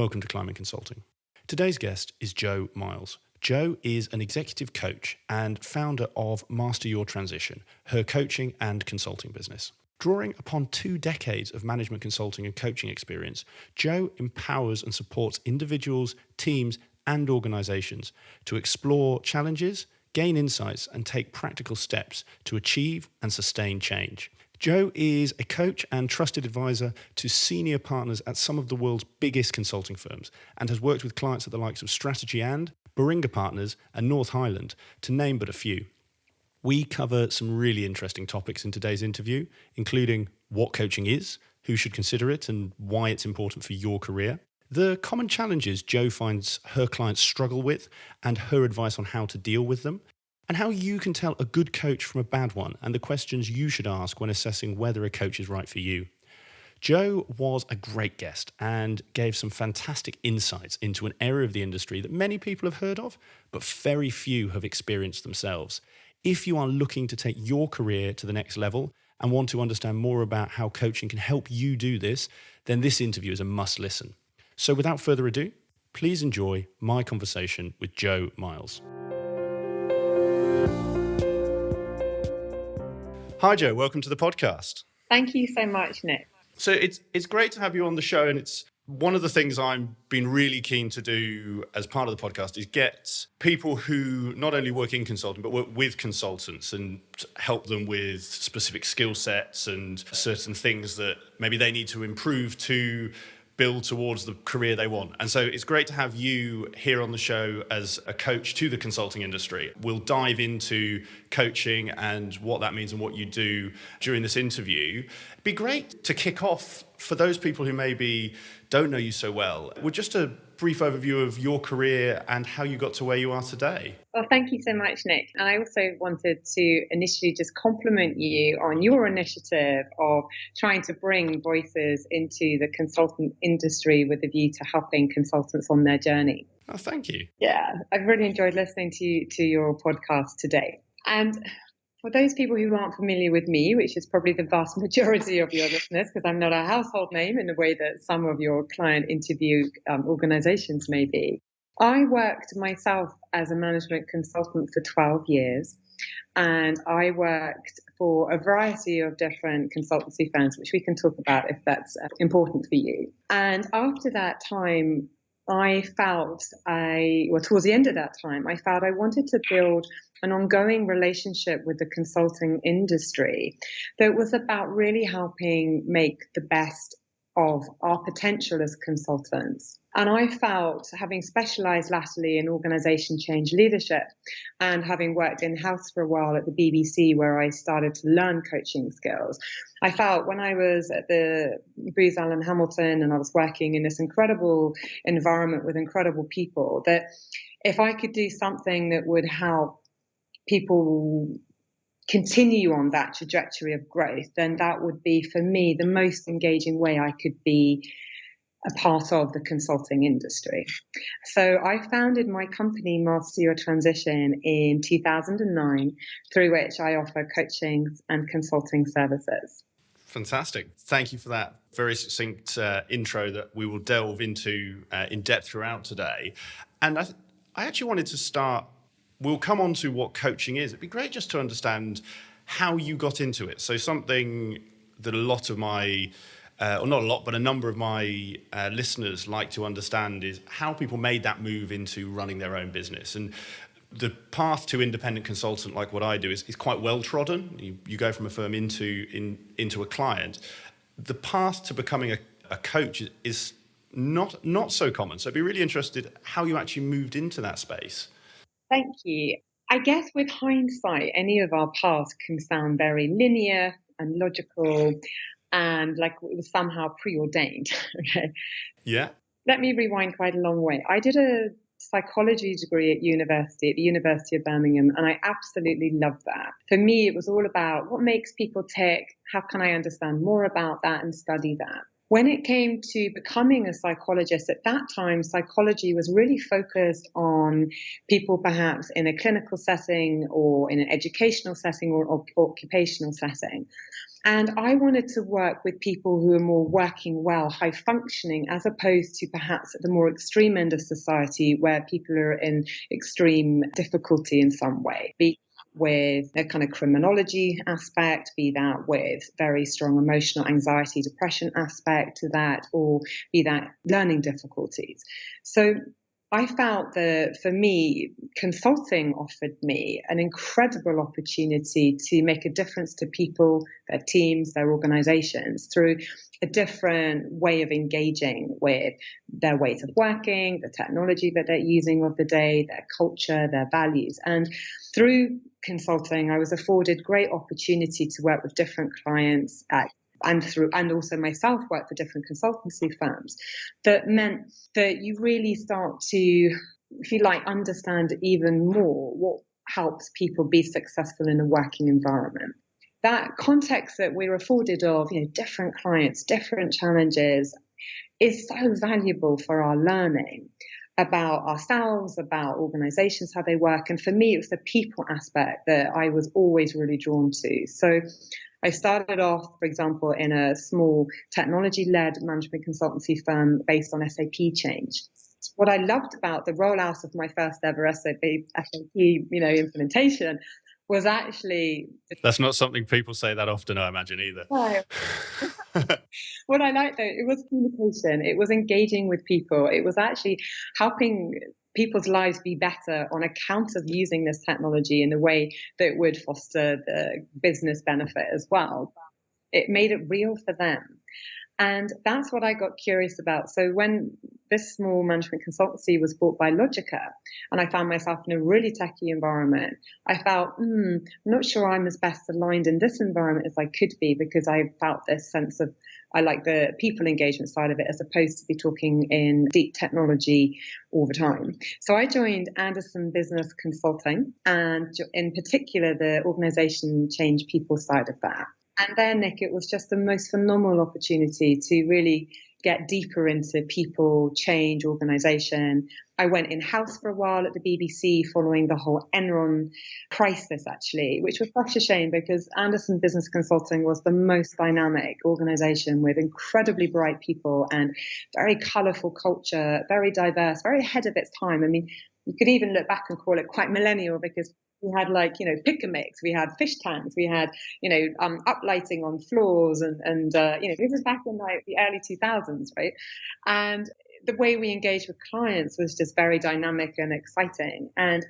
welcome to Climbing Consulting. Today's guest is Jo Miles. Jo is an executive coach and founder of Master Your Transition, her coaching and consulting business. Drawing upon 2 decades of management consulting and coaching experience, Jo empowers and supports individuals, teams, and organizations to explore challenges, gain insights, and take practical steps to achieve and sustain change. Jo is a coach and trusted advisor to senior partners at some of the world's biggest consulting firms and has worked with clients at the likes of Strategy and Baringa Partners and North Highland, to name but a few. We cover some really interesting topics in today's interview, including what coaching is, who should consider it, and why it's important for your career, the common challenges Jo finds her clients struggle with and her advice on how to deal with them, and how you can tell a good coach from a bad one and the questions you should ask when assessing whether a coach is right for you. Jo was a great guest and gave some fantastic insights into an area of the industry that many people have heard of, but very few have experienced themselves. If you are looking to take your career to the next level and want to understand more about how coaching can help you do this, then this interview is a must listen. So without further ado, please enjoy my conversation with Jo Miles. Hi, Jo. Welcome to the podcast. Thank you so much, Nick. So it's great to have you on the show, and it's one of the things I've been really keen to do as part of the podcast is get people who not only work in consulting but work with consultants and help them with specific skill sets and certain things that maybe they need to improve to build towards the career they want. And so it's great to have you here on the show as a coach to the consulting industry. We'll dive into coaching and what that means and what you do during this interview. It'd be great to kick off for those people who maybe don't know you so well with just a brief overview of your career and how you got to where you are today. Well, thank you so much, Nick. And I also wanted to initially just compliment you on your initiative of trying to bring voices into the consultant industry with a view to helping consultants on their journey. Oh, thank you. Yeah, I've really enjoyed listening to your podcast today. And for those people who aren't familiar with me, which is probably the vast majority of your listeners, because I'm not a household name in the way that some of your client interview organizations may be, I worked myself as a management consultant for 12 years, and I worked for a variety of different consultancy firms, which we can talk about if that's important for you. And after that time, towards the end of that time, I felt I wanted to build an ongoing relationship with the consulting industry that was about really helping make the best of our potential as consultants. And I felt, having specialized latterly in organization change leadership and having worked in-house for a while at the BBC where I started to learn coaching skills, I felt when I was at the Booz Allen Hamilton and I was working in this incredible environment with incredible people, that if I could do something that would help people continue on that trajectory of growth, then that would be, for me, the most engaging way I could be a part of the consulting industry. So I founded my company, Master Your Transition, in 2009, through which I offer coaching and consulting services. Fantastic. Thank you for that very succinct intro that we will delve into in depth throughout today. And I actually wanted to start, we'll come on to what coaching is. It'd be great just to understand how you got into it. So something that a lot of my, or not a lot, but a number of my listeners like to understand is how people made that move into running their own business. And the path to independent consultant, like what I do, is quite well trodden. You go from a firm into a client. The path to becoming a coach is not so common. So I'd be really interested how you actually moved into that space. Thank you. I guess with hindsight, any of our paths can sound very linear and logical and like it was somehow preordained. Okay. Yeah. Let me rewind quite a long way. I did a psychology degree at the University of Birmingham, and I absolutely loved that. For me, it was all about what makes people tick, how can I understand more about that and study that. When it came to becoming a psychologist, at that time, psychology was really focused on people perhaps in a clinical setting or in an educational setting or occupational setting. And I wanted to work with people who are more working well, high functioning, as opposed to perhaps at the more extreme end of society where people are in extreme difficulty in some way. Be with a kind of criminology aspect, be that with very strong emotional anxiety, depression aspect to that, or be that learning difficulties. So I felt that for me, consulting offered me an incredible opportunity to make a difference to people, their teams, their organizations through a different way of engaging with their ways of working, the technology that they're using of the day, their culture, their values. And through consulting, I was afforded great opportunity to work with different clients and also myself work for different consultancy firms. That meant that you really start to, if you like, understand even more what helps people be successful in a working environment. That context that we're afforded of, different clients, different challenges, is so valuable for our learning about ourselves, about organizations, how they work. And for me, it was the people aspect that I was always really drawn to. So I started off, for example, in a small technology-led management consultancy firm based on SAP change. What I loved about the rollout of my first ever SAP implementation was actually... That's not something people say that often, I imagine, either. No. What I liked, though, it was communication. It was engaging with people. It was actually helping people's lives be better on account of using this technology in a way that would foster the business benefit as well. It made it real for them. And that's what I got curious about. So when this small management consultancy was bought by Logica, and I found myself in a really techie environment, I felt, I'm not sure I'm as best aligned in this environment as I could be, because I felt this sense of, I like the people engagement side of it as opposed to be talking in deep technology all the time. So I joined Anderson Business Consulting, and in particular, the organization change people side of that. And then, Nick, it was just the most phenomenal opportunity to really get deeper into people, change, organization. I went in-house for a while at the BBC following the whole Enron crisis, actually, which was such a shame because Anderson Business Consulting was the most dynamic organization with incredibly bright people and very colourful culture, very diverse, very ahead of its time. I mean, you could even look back and call it quite millennial because we had pick and mix, we had fish tanks, we had, uplighting on floors and this was back in the early 2000s, right? And the way we engaged with clients was just very dynamic and exciting. And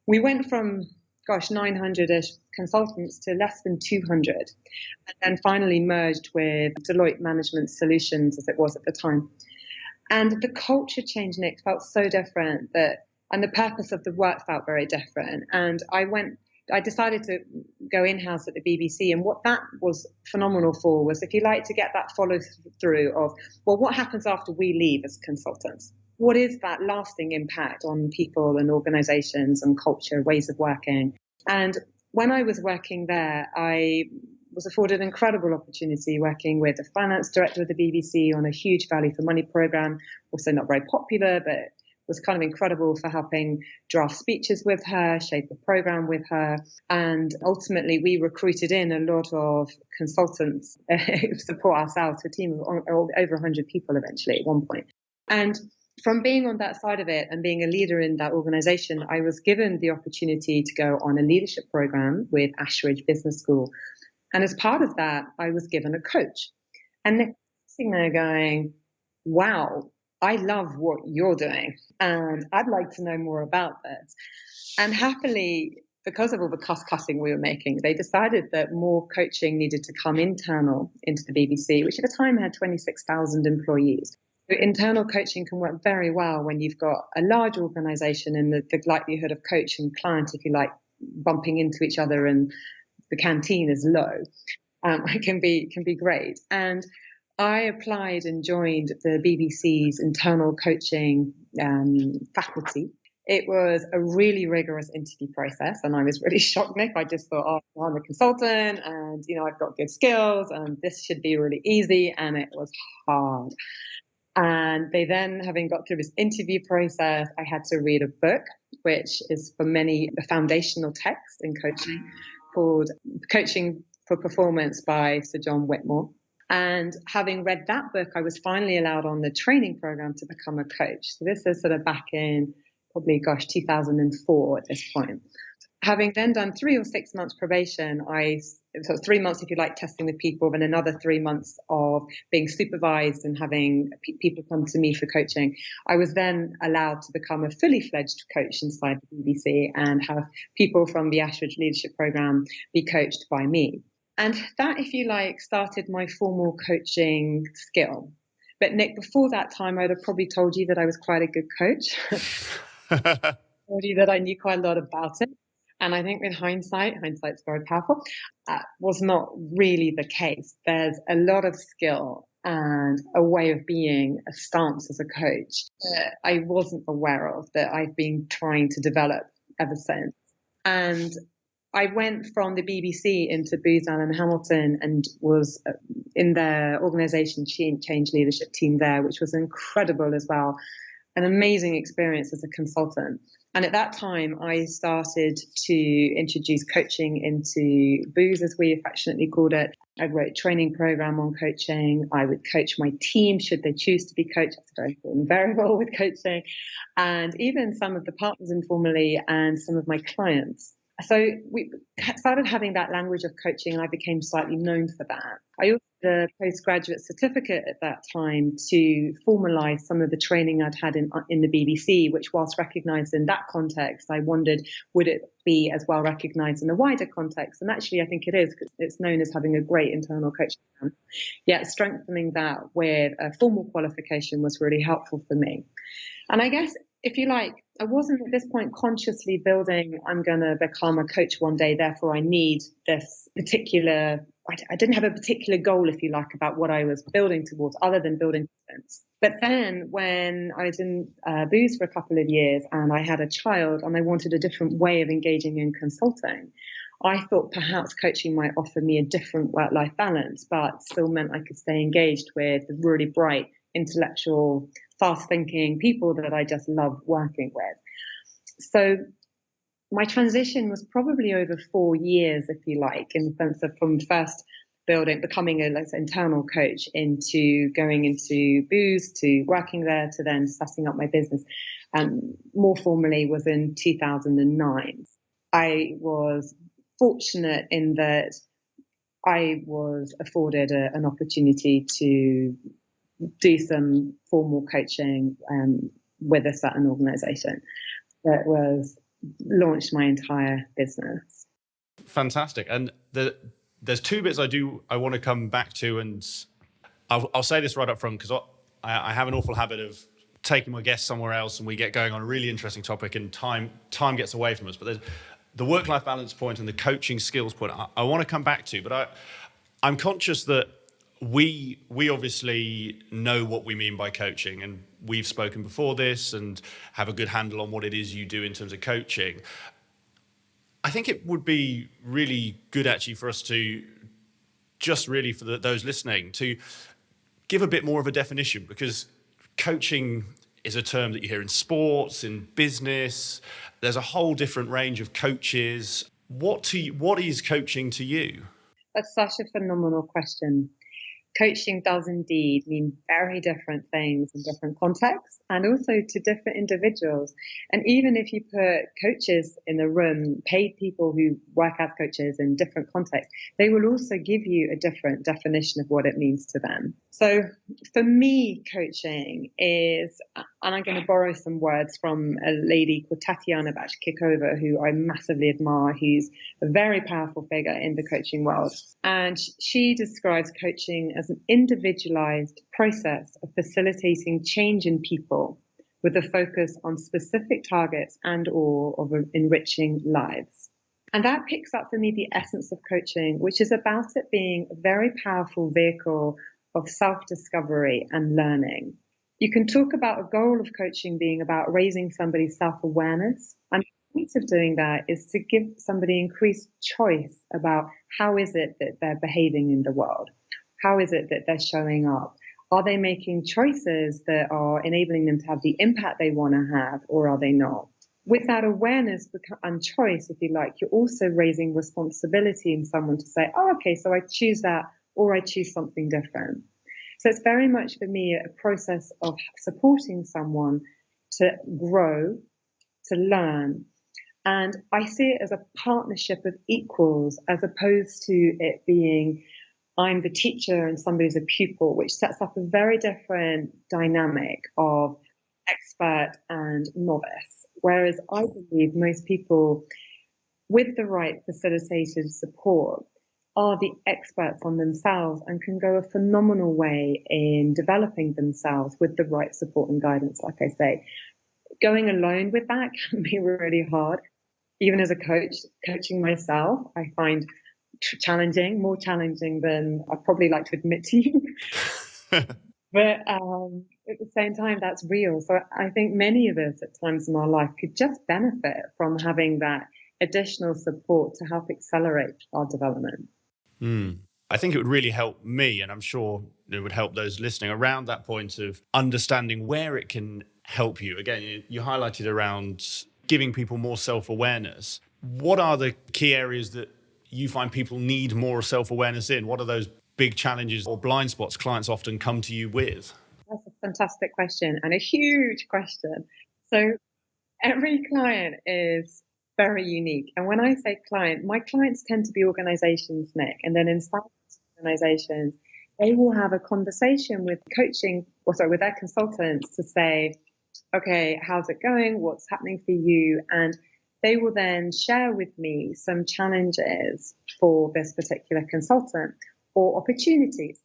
we went from, 900-ish consultants to less than 200, and then finally merged with Deloitte Management Solutions as it was at the time. And the culture change, Nick, felt so different and the purpose of the work felt very different. And I decided to go in-house at the BBC. And what that was phenomenal for was, if you like, to get that follow through of, well, what happens after we leave as consultants? What is that lasting impact on people and organizations and culture, ways of working? And when I was working there, I was afforded an incredible opportunity working with the finance director of the BBC on a huge value for money program, also not very popular, but was kind of incredible for helping draft speeches with her, shape the program with her. And ultimately, we recruited in a lot of consultants to support ourselves, to a team of over 100 people eventually at one point. And from being on that side of it and being a leader in that organization, I was given the opportunity to go on a leadership program with Ashridge Business School. And as part of that, I was given a coach. And they're sitting there going, wow, I love what you're doing, and I'd like to know more about this. And happily, because of all the cost cutting we were making, they decided that more coaching needed to come internal into the BBC, which at the time had 26,000 employees. So internal coaching can work very well when you've got a large organization and the likelihood of coach and client, if you like, bumping into each other and the canteen is low. It can be great. And I applied and joined the BBC's internal coaching faculty. It was a really rigorous interview process, and I was really shocked, Nick. I just thought, oh, I'm a consultant, and I've got good skills, and this should be really easy, and it was hard. And they then, having got through this interview process, I had to read a book, which is for many the foundational text in coaching, called Coaching for Performance by Sir John Whitmore. And having read that book, I was finally allowed on the training program to become a coach. So this is sort of back in probably, 2004 at this point. Having then done 3 or 6 months probation, so 3 months, if you like, testing with people, then another 3 months of being supervised and having people come to me for coaching. I was then allowed to become a fully fledged coach inside the BBC and have people from the Ashridge Leadership Programme be coached by me. And that, if you like, started my formal coaching skill. But Nick, before that time, I'd have probably told you that I was quite a good coach. Told you that I knew quite a lot about it. And I think with hindsight's very powerful, was not really the case. There's a lot of skill and a way of being, a stance as a coach that I wasn't aware of, that I've been trying to develop ever since. And I went from the BBC into Booz Allen Hamilton and was in their organisation change leadership team there, which was incredible as well. An amazing experience as a consultant. And at that time, I started to introduce coaching into Booz, as we affectionately called it. I wrote a training program on coaching. I would coach my team should they choose to be coached. That's a very important variable with coaching. And even some of the partners informally and some of my clients. So we started having that language of coaching, and I became slightly known for that. I also did a postgraduate certificate at that time to formalise some of the training I'd had in the BBC, which, whilst recognised in that context, I wondered, would it be as well recognised in a wider context? And actually, I think it is, because it's known as having a great internal coaching program. Yet strengthening that with a formal qualification was really helpful for me. And I guess, if you like, I wasn't at this point consciously building, I'm going to become a coach one day, therefore I need this particular, I didn't have a particular goal, if you like, about what I was building towards, other than building confidence. But then when I was in Booz for a couple of years and I had a child and I wanted a different way of engaging in consulting, I thought perhaps coaching might offer me a different work-life balance, but still meant I could stay engaged with the really bright, intellectual, fast-thinking people that I just love working with. So my transition was probably over 4 years, if you like, in the sense of from first becoming an internal coach, into going into Booz, to working there, to then setting up my business. More formally was in 2009. I was fortunate in that I was afforded an opportunity to do some formal coaching with a certain organisation that was launched my entire business. Fantastic. And there's 2 bits I want to come back to, and I'll say this right up front, because I have an awful habit of taking my guests somewhere else and we get going on a really interesting topic and time gets away from us. But there's the work-life balance point and the coaching skills point I want to come back to, but I'm conscious that we obviously know what we mean by coaching, and we've spoken before this and have a good handle on what it is you do in terms of coaching. I think it would be really good actually for us to just really, for those listening, to give a bit more of a definition, because coaching is a term that you hear in sports, in business. There's a whole different range of coaches. What is coaching to you? That's such a phenomenal question. Coaching does indeed mean very different things in different contexts, and also to different individuals. And even if you put coaches in a room, paid people who work as coaches in different contexts, they will also give you a different definition of what it means to them. So for me, coaching is, and I'm going to borrow some words from a lady called Tatiana Bashkikova, who I massively admire, who's a very powerful figure in the coaching world. And she describes coaching as an individualized process of facilitating change in people with a focus on specific targets and/or of enriching lives. And that picks up for me the essence of coaching, which is about it being a very powerful vehicle of self-discovery and learning. You can talk about a goal of coaching being about raising somebody's self-awareness. And the point of doing that is to give somebody increased choice about how is it that they're behaving in the world? How is it that they're showing up? Are they making choices that are enabling them to have the impact they want to have, or are they not? With that awareness and choice, if you like, you're also raising responsibility in someone to say, oh, okay, so I choose that, or I choose something different. So it's very much for me a process of supporting someone to grow, to learn. And I see it as a partnership of equals, as opposed to it being I'm the teacher and somebody's a pupil, which sets up a very different dynamic of expert and novice. Whereas I believe most people with the right facilitated support are the experts on themselves and can go a phenomenal way in developing themselves with the right support and guidance, like I say. Going alone with that can be really hard. Even as a coach, coaching myself, I find challenging, more challenging than I'd probably like to admit to you. But at the same time, that's real. So I think many of us at times in our life could just benefit from having that additional support to help accelerate our development. I think it would really help me, and I'm sure it would help those listening around that point of understanding where it can help you. Again, you highlighted around giving people more self-awareness. What are the key areas that you find people need more self-awareness in? What are those big challenges or blind spots clients often come to you with? That's a fantastic question and a huge question. So every client is very unique. And when I say client, my clients tend to be organizations, Nick. And then inside organizations, they will have a conversation with with their consultants to say, okay, how's it going? What's happening for you? And they will then share with me some challenges for this particular consultant or opportunities.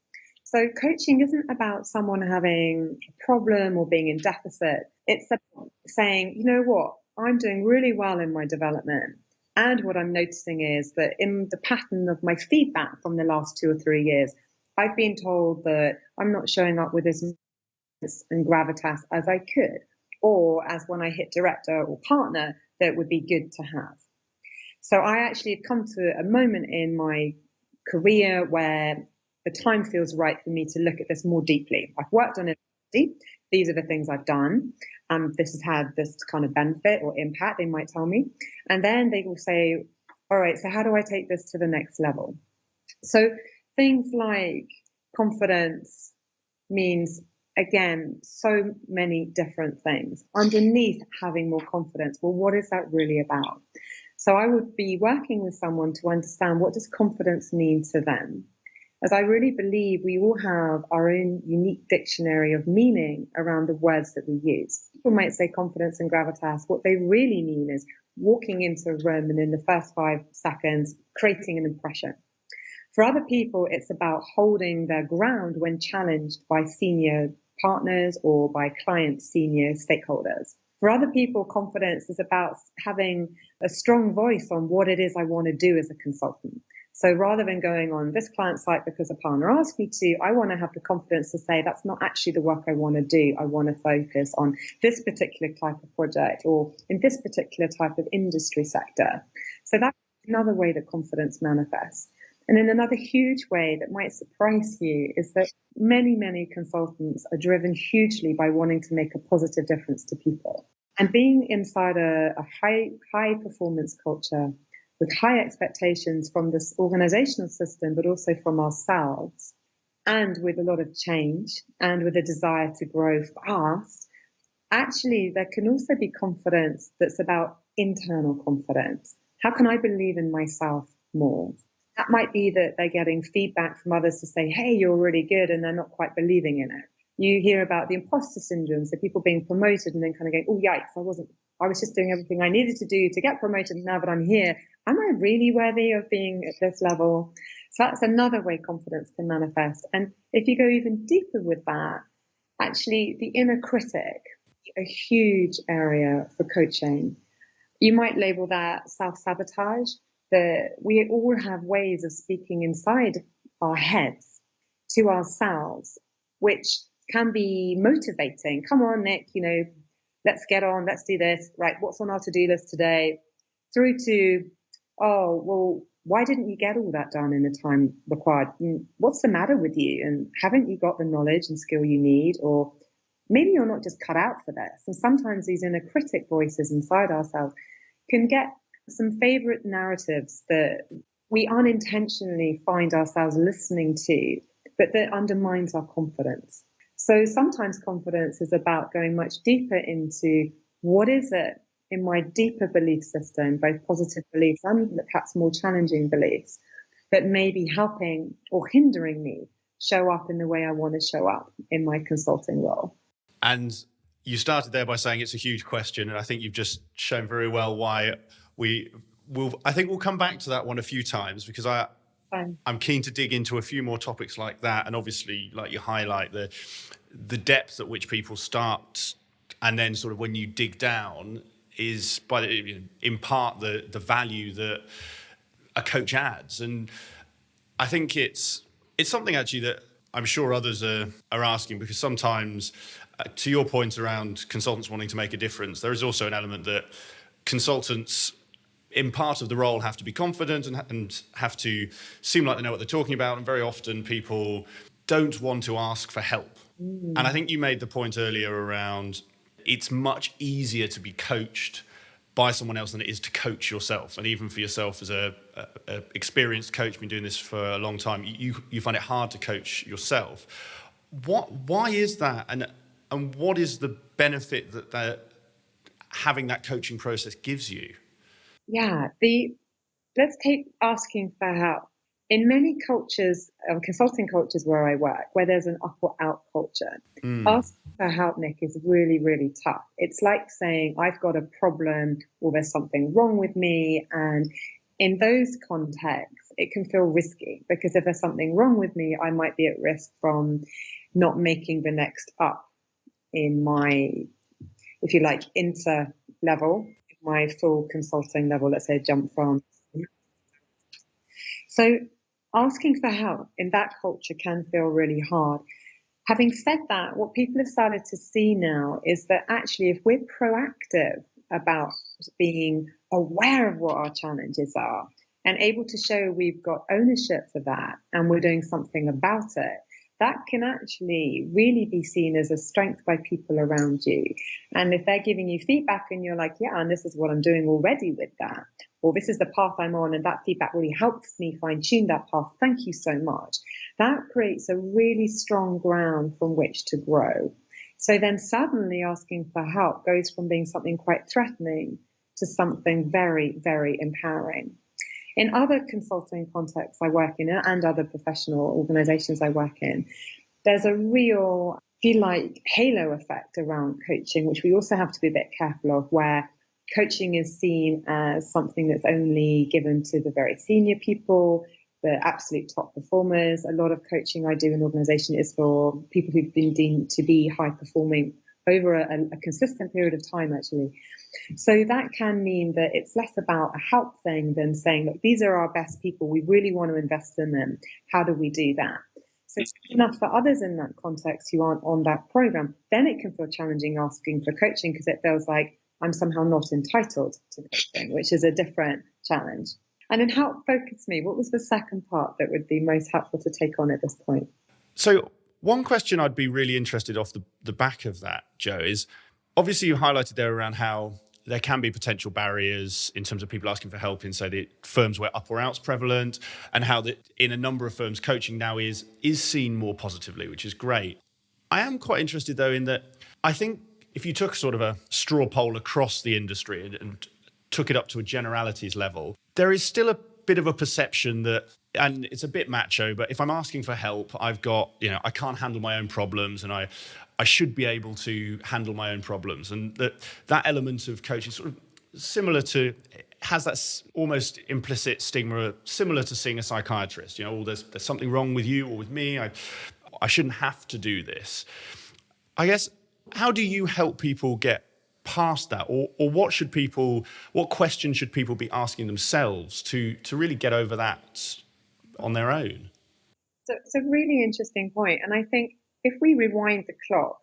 So coaching isn't about someone having a problem or being in deficit. It's about saying, you know what, I'm doing really well in my development. And what I'm noticing is that in the pattern of my feedback from the last 2 or 3 years, I've been told that I'm not showing up with as much and gravitas as I could, or as when I hit director or partner, that would be good to have. So I actually have come to a moment in my career where the time feels right for me to look at this more deeply. I've worked on it deep. These are the things I've done. This has had this kind of benefit or impact, they might tell me. And then they will say, all right, so how do I take this to the next level? So things like confidence means, again, so many different things. Underneath having more confidence, well, what is that really about? So I would be working with someone to understand, what does confidence mean to them? As I really believe we all have our own unique dictionary of meaning around the words that we use. People might say confidence and gravitas. What they really mean is walking into a room and in the first 5 seconds, creating an impression. For other people, it's about holding their ground when challenged by senior partners or by client senior stakeholders. For other people, confidence is about having a strong voice on what it is I want to do as a consultant. So rather than going on this client site because a partner asked me to, I want to have the confidence to say that's not actually the work I want to do. I want to focus on this particular type of project or in this particular type of industry sector. So that's another way that confidence manifests. And in another huge way that might surprise you is that many, many consultants are driven hugely by wanting to make a positive difference to people. And being inside a high performance culture with high expectations from this organizational system, but also from ourselves, and with a lot of change and with a desire to grow fast, actually there can also be confidence that's about internal confidence. How can I believe in myself more? That might be that they're getting feedback from others to say, hey, you're really good, and they're not quite believing in it. You hear about the imposter syndrome, so people being promoted and then kind of going, oh, yikes, I was just doing everything I needed to do to get promoted. Now that I'm here, am I really worthy of being at this level? So that's another way confidence can manifest. And if you go even deeper with that, actually the inner critic, a huge area for coaching. You might label that self-sabotage, that we all have ways of speaking inside our heads to ourselves, which can be motivating. Come on, Nick, let's get on, let's do this. Right, what's on our to-do list today? Through to, oh, well, why didn't you get all that done in the time required? What's the matter with you? And haven't you got the knowledge and skill you need? Or maybe you're not just cut out for this. And sometimes these inner critic voices inside ourselves can get some favorite narratives that we unintentionally find ourselves listening to, but that undermines our confidence. So sometimes confidence is about going much deeper into what is it in my deeper belief system, both positive beliefs and perhaps more challenging beliefs, that may be helping or hindering me show up in the way I want to show up in my consulting role. And you started there by saying it's a huge question, and I think you've just shown very well why I think we'll come back to that one a few times, because I'm keen to dig into a few more topics like that. And obviously, like you highlight, the depth at which people start, and then sort of when you dig down is in part the value that a coach adds. And I think it's something actually that I'm sure others are asking, because sometimes, to your point around consultants wanting to make a difference, there is also an element that consultants, in part of the role, have to be confident and have to seem like they know what they're talking about. And very often people don't want to ask for help. And I think you made the point earlier around it's much easier to be coached by someone else than it is to coach yourself. And even for yourself as a experienced coach, been doing this for a long time, you find it hard to coach yourself. Why is that? And what is the benefit that having that coaching process gives you? Yeah, let's take asking for help. In many cultures, consulting cultures where I work, where there's an up or out culture, asking for help, Nick, is really, really tough. It's like saying, I've got a problem or there's something wrong with me. And in those contexts, it can feel risky, because if there's something wrong with me, I might be at risk from not making the next up in my, if you like, inter level, my full consulting level, let's say jump from. So asking for help in that culture can feel really hard. Having said that, what people have started to see now is that actually, if we're proactive about being aware of what our challenges are and able to show we've got ownership for that and we're doing something about it, that can actually really be seen as a strength by people around you. And if they're giving you feedback and you're like, yeah, and this is what I'm doing already with that, or this is the path I'm on and that feedback really helps me fine tune that path, thank you so much. That creates a really strong ground from which to grow. So then suddenly asking for help goes from being something quite threatening to something very, very empowering. In other consulting contexts I work in and other professional organizations I work in, there's a real, if you like, halo effect around coaching, which we also have to be a bit careful of, where coaching is seen as something that's only given to the very senior people, the absolute top performers. A lot of coaching I do in organization is for people who've been deemed to be high performing over a consistent period of time, actually. So that can mean that it's less about a help thing than saying, look, these are our best people. We really want to invest in them. How do we do that? So it's enough for others in that context who aren't on that program. Then it can feel challenging asking for coaching, because it feels like I'm somehow not entitled to coaching, which is a different challenge. And then help focus me. What was the second part that would be most helpful to take on at this point? So one question I'd be really interested off the back of that, Joe, is obviously you highlighted there around how there can be potential barriers in terms of people asking for help in, say, the firms where up or out's prevalent, and how that in a number of firms coaching now is seen more positively, which is great. I am quite interested, though, in that I think if you took sort of a straw poll across the industry and took it up to a generalities level, there is still a bit of a perception that, and it's a bit macho, but if I'm asking for help, I've got, I can't handle my own problems, and I should be able to handle my own problems. And that element of coaching sort of similar to, has that almost implicit stigma, similar to seeing a psychiatrist. There's something wrong with you or with me. I shouldn't have to do this. I guess, how do you help people get past that, or what questions should people be asking themselves to really get over that on their own? So it's a really interesting point. And I think if we rewind the clock,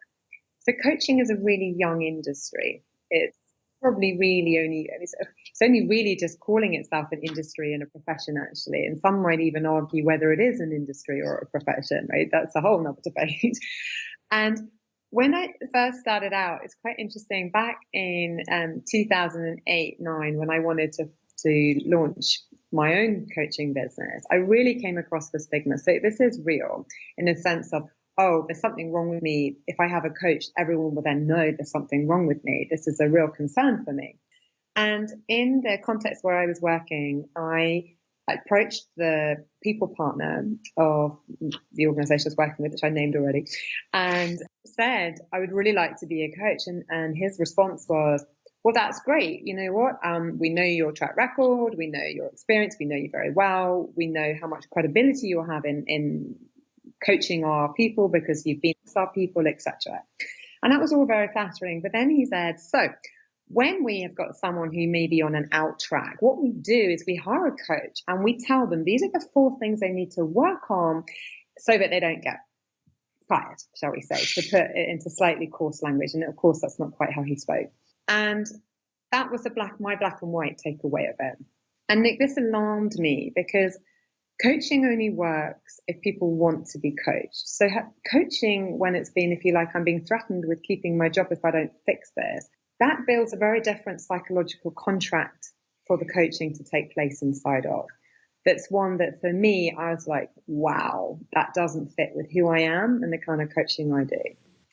so coaching is a really young industry. It's probably really it's only really just calling itself an industry and a profession, actually. And some might even argue whether it is an industry or a profession, right? That's a whole nother debate. And when I first started out, it's quite interesting. Back in 2008-9, when I wanted to launch my own coaching business, I really came across the stigma. So this is real in the sense of, oh, there's something wrong with me. If I have a coach, everyone will then know there's something wrong with me. This is a real concern for me. And in the context where I was working, I approached the people partner of the organization I was working with, which I named already, and said, I would really like to be a coach. And his response was, well, that's great. You know what? We know your track record. We know your experience. We know you very well. We know how much credibility you have in coaching our people because you've been with our people, etc. And that was all very flattering. But then he said, so when we have got someone who may be on an out track, what we do is we hire a coach and we tell them these are the 4 things they need to work on so that they don't get fired, shall we say, to put it into slightly coarse language. And of course, that's not quite how he spoke. And that was my black and white takeaway of it. And Nick, this alarmed me because coaching only works if people want to be coached. So coaching, when it's been, if you like, I'm being threatened with keeping my job if I don't fix this, that builds a very different psychological contract for the coaching to take place inside of. That's one that for me, I was like, wow, that doesn't fit with who I am and the kind of coaching I do.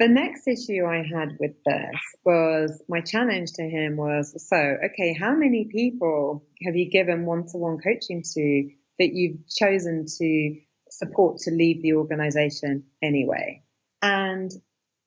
The next issue I had with this was, my challenge to him was, so, okay, how many people have you given one-to-one coaching to that you've chosen to support to leave the organization anyway? And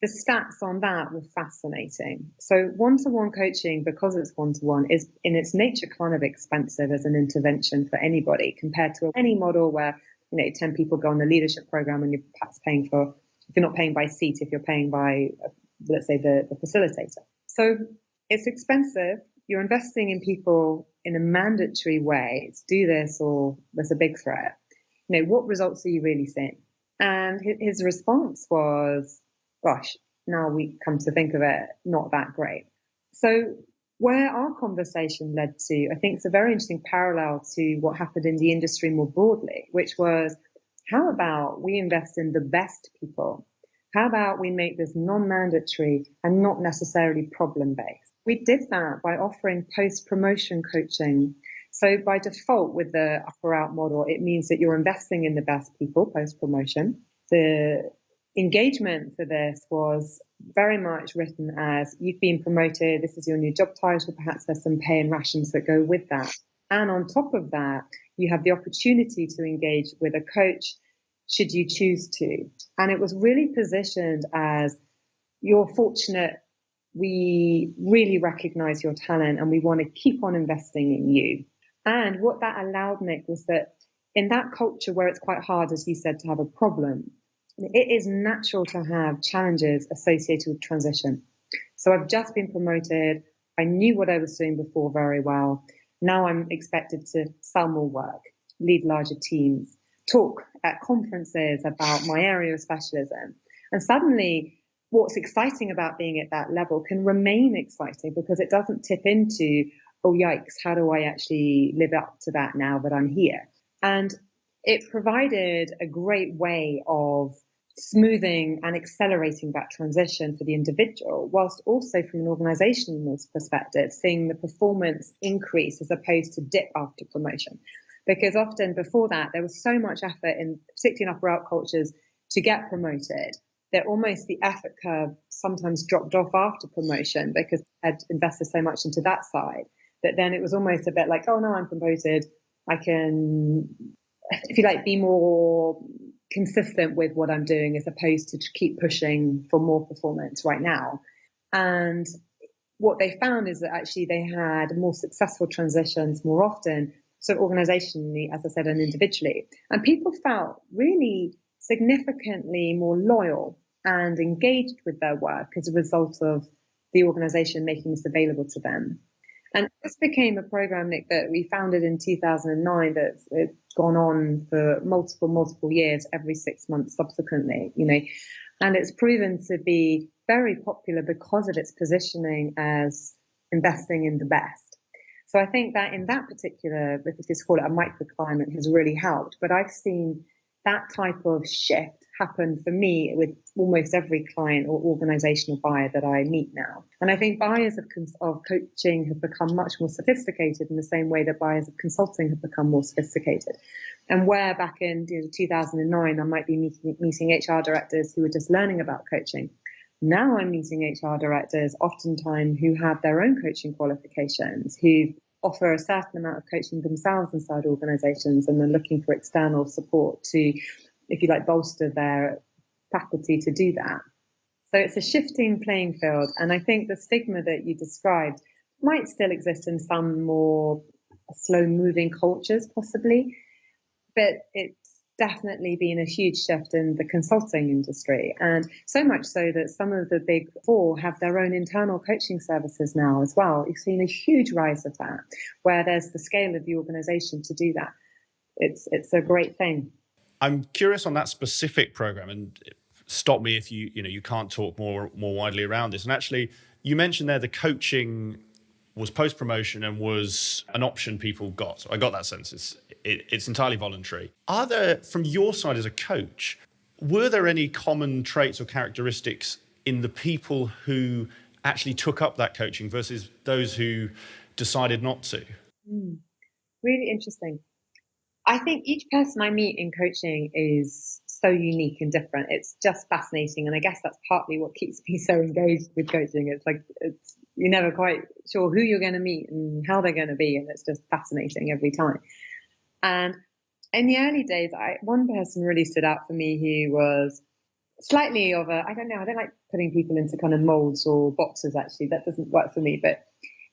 the stats on that were fascinating. So one-to-one coaching, because it's one-to-one, is in its nature kind of expensive as an intervention for anybody compared to any model where, 10 people go on the leadership program and you're perhaps paying for, if you're not paying by seat, if you're paying by, let's say, the facilitator. So it's expensive. You're investing in people in a mandatory way to do this, or there's a big threat. What results are you really seeing? And his response was, gosh, now we come to think of it, not that great. So where our conversation led to, I think it's a very interesting parallel to what happened in the industry more broadly, which was, how about we invest in the best people? How about we make this non-mandatory and not necessarily problem-based? We did that by offering post-promotion coaching. So by default, with the upper out model, it means that you're investing in the best people post-promotion. The engagement for this was very much written as, you've been promoted, this is your new job title, perhaps there's some pay and rations that go with that. And on top of that, you have the opportunity to engage with a coach should you choose to. And it was really positioned as, you're fortunate, we really recognize your talent and we want to keep on investing in you. And what that allowed, Nick, was that in that culture where it's quite hard, as you said, to have a problem, it is natural to have challenges associated with transition. So I've just been promoted. I knew what I was doing before very well. Now I'm expected to sell more work, lead larger teams, talk at conferences about my area of specialism. And suddenly, what's exciting about being at that level can remain exciting because it doesn't tip into, oh, yikes, how do I actually live up to that now that I'm here? And it provided a great way of smoothing and accelerating that transition for the individual, whilst also from an organizational perspective, seeing the performance increase as opposed to dip after promotion. Because often before that, there was so much effort, in particularly in upper out cultures, to get promoted, that almost the effort curve sometimes dropped off after promotion because I had invested so much into that side, that then it was almost a bit like, oh no, I'm promoted, I can, if you like, be more consistent with what I'm doing as opposed to keep pushing for more performance right now. And what they found is that actually they had more successful transitions more often, so organizationally, as I said, and individually. And people felt really significantly more loyal and engaged with their work as a result of the organization making this available to them. And this became a program, Nick, that we founded in 2009 that's gone on for multiple years, every 6 months subsequently, And it's proven to be very popular because of its positioning as investing in the best. So I think that in that particular, if you just call it a microclimate, has really helped. But I've seen that type of shift happen for me with almost every client or organizational buyer that I meet now. And I think buyers of coaching have become much more sophisticated in the same way that buyers of consulting have become more sophisticated. And where back in 2009, I might be meeting HR directors who were just learning about coaching. Now I'm meeting HR directors oftentimes who have their own coaching qualifications, who offer a certain amount of coaching themselves inside organizations, and they're looking for external support to, if you like, bolster their faculty to do that. So it's a shifting playing field. And I think the stigma that you described might still exist in some more slow moving cultures, possibly, but it's definitely been a huge shift in the consulting industry. And so much so that some of the big four have their own internal coaching services now as well. You've seen a huge rise of that, where there's the scale of the organization to do that. It's a great thing. I'm curious on that specific program, and stop me if you can't talk more widely around this. And actually, you mentioned there the coaching was post-promotion and was an option people got. So I got that sense. It's entirely voluntary. Are there, from your side as a coach, were there any common traits or characteristics in the people who actually took up that coaching versus those who decided not to? Really interesting. I think each person I meet in coaching is so unique and different. It's just fascinating. And I guess that's partly what keeps me so engaged with coaching. It's like, you're never quite sure who you're going to meet and how they're going to be. And it's just fascinating every time. And in the early days, one person really stood out for me who was slightly of a, I don't like putting people into kind of molds or boxes, actually. That doesn't work for me. But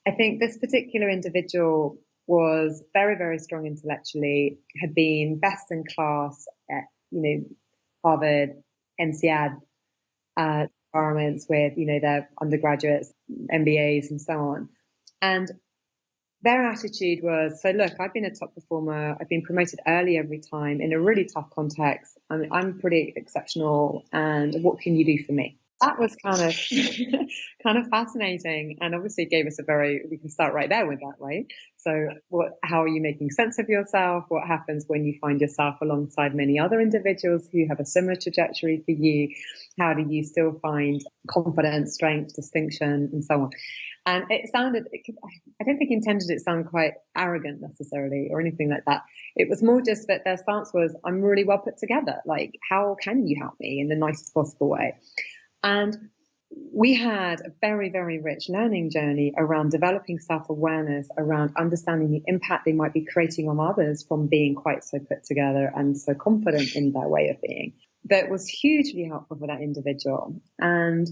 I think this particular individual was very, very strong intellectually, had been best in class at, Harvard, INSEAD environments with, their undergraduates, MBAs and so on. And their attitude was, so look, I've been a top performer. I've been promoted early every time in a really tough context. I'm pretty exceptional. And what can you do for me? That was kind of fascinating, and obviously gave us we can start right there with that, right? So how are you making sense of yourself? What happens when you find yourself alongside many other individuals who have a similar trajectory for you? How do you still find confidence, strength, distinction, and so on? And I don't think he intended it to sound quite arrogant necessarily or anything like that. It was more just that their stance was, I'm really well put together. Like, how can you help me in the nicest possible way? And we had a very, very rich learning journey around developing self-awareness, around understanding the impact they might be creating on others from being quite so put together and so confident in their way of being. That was hugely helpful for that individual. And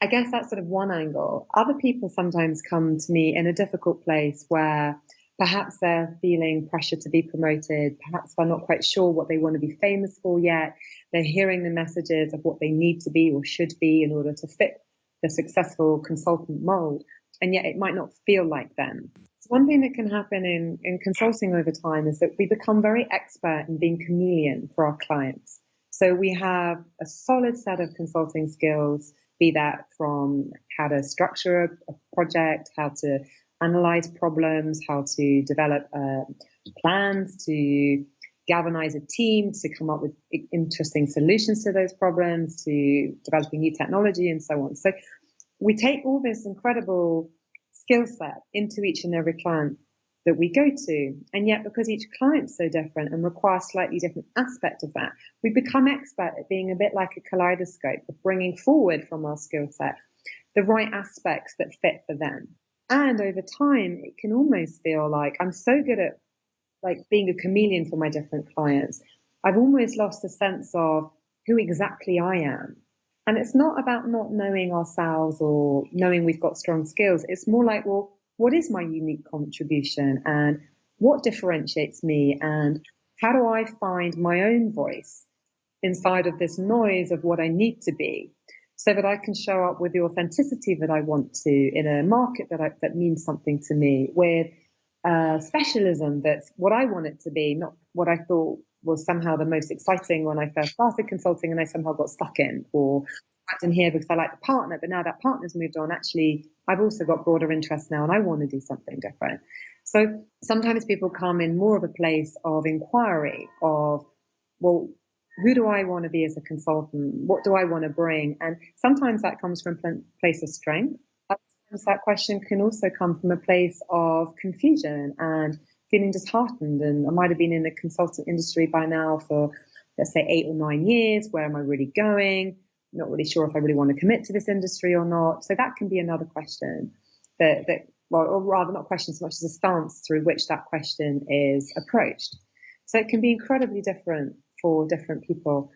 I guess that's sort of one angle. Other people sometimes come to me in a difficult place where perhaps they're feeling pressure to be promoted. Perhaps they're not quite sure what they want to be famous for yet. They're hearing the messages of what they need to be or should be in order to fit the successful consultant mold. And yet it might not feel like them. So one thing that can happen in consulting over time is that we become very expert in being chameleon for our clients. So we have a solid set of consulting skills, be that from how to structure a project, how to analyze problems, how to develop plans, to galvanize a team, to come up with interesting solutions to those problems, to developing new technology and so on. So we take all this incredible skill set into each and every client that we go to. And yet, because each client's so different and requires slightly different aspect of that, we become expert at being a bit like a kaleidoscope, of bringing forward from our skill set the right aspects that fit for them. And over time, it can almost feel like I'm so good at like being a chameleon for my different clients. I've almost lost a sense of who exactly I am. And it's not about not knowing ourselves or knowing we've got strong skills. It's more like, well, what is my unique contribution and what differentiates me? And how do I find my own voice inside of this noise of what I need to be, so that I can show up with the authenticity that I want to in a market that means something to me, with specialism that's what I want it to be, not what I thought was somehow the most exciting when I first started consulting, and I somehow got stuck in, or in here because I like the partner, but now that partner's moved on, actually, I've also got broader interests now and I want to do something different. So sometimes people come in more of a place of inquiry of, well, who do I want to be as a consultant? What do I want to bring? And sometimes that comes from a place of strength. Sometimes that question can also come from a place of confusion and feeling disheartened. And I might have been in the consultant industry by now for, let's say, 8 or 9 years. Where am I really going? Not really sure if I really want to commit to this industry or not. So that can be another question well, or rather not question so much as a stance through which that question is approached. So it can be incredibly different for different people.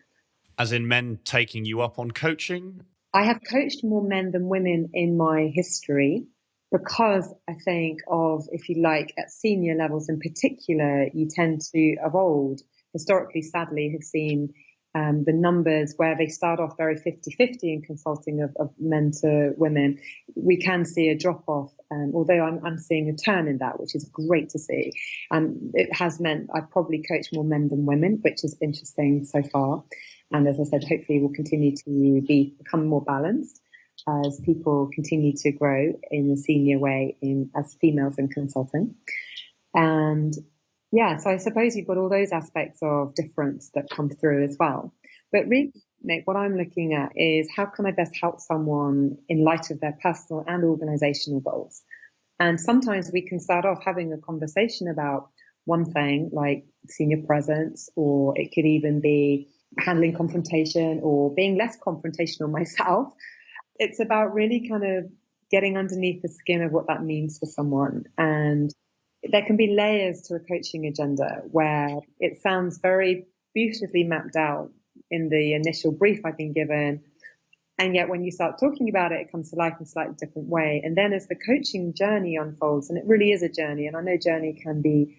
As in men taking you up on coaching? I have coached more men than women in my history because I think of, if you like, at senior levels in particular, you tend to, of old, historically, sadly, have seen the numbers where they start off very 50-50 in consulting of men to women. We can see a drop-off, although I'm seeing a turn in that, which is great to see. It has meant I've probably coached more men than women, which is interesting so far. And as I said, hopefully we'll continue to become more balanced as people continue to grow in a senior way as females in consulting. And yeah, so I suppose you've got all those aspects of difference that come through as well. But really, Nick, what I'm looking at is how can I best help someone in light of their personal and organizational goals? And sometimes we can start off having a conversation about one thing like senior presence, or it could even be handling confrontation or being less confrontational myself. It's about really kind of getting underneath the skin of what that means for someone. And there can be layers to a coaching agenda where it sounds very beautifully mapped out in the initial brief I've been given. And yet when you start talking about it, it comes to life in a slightly different way. And then as the coaching journey unfolds, and it really is a journey, and I know journey can be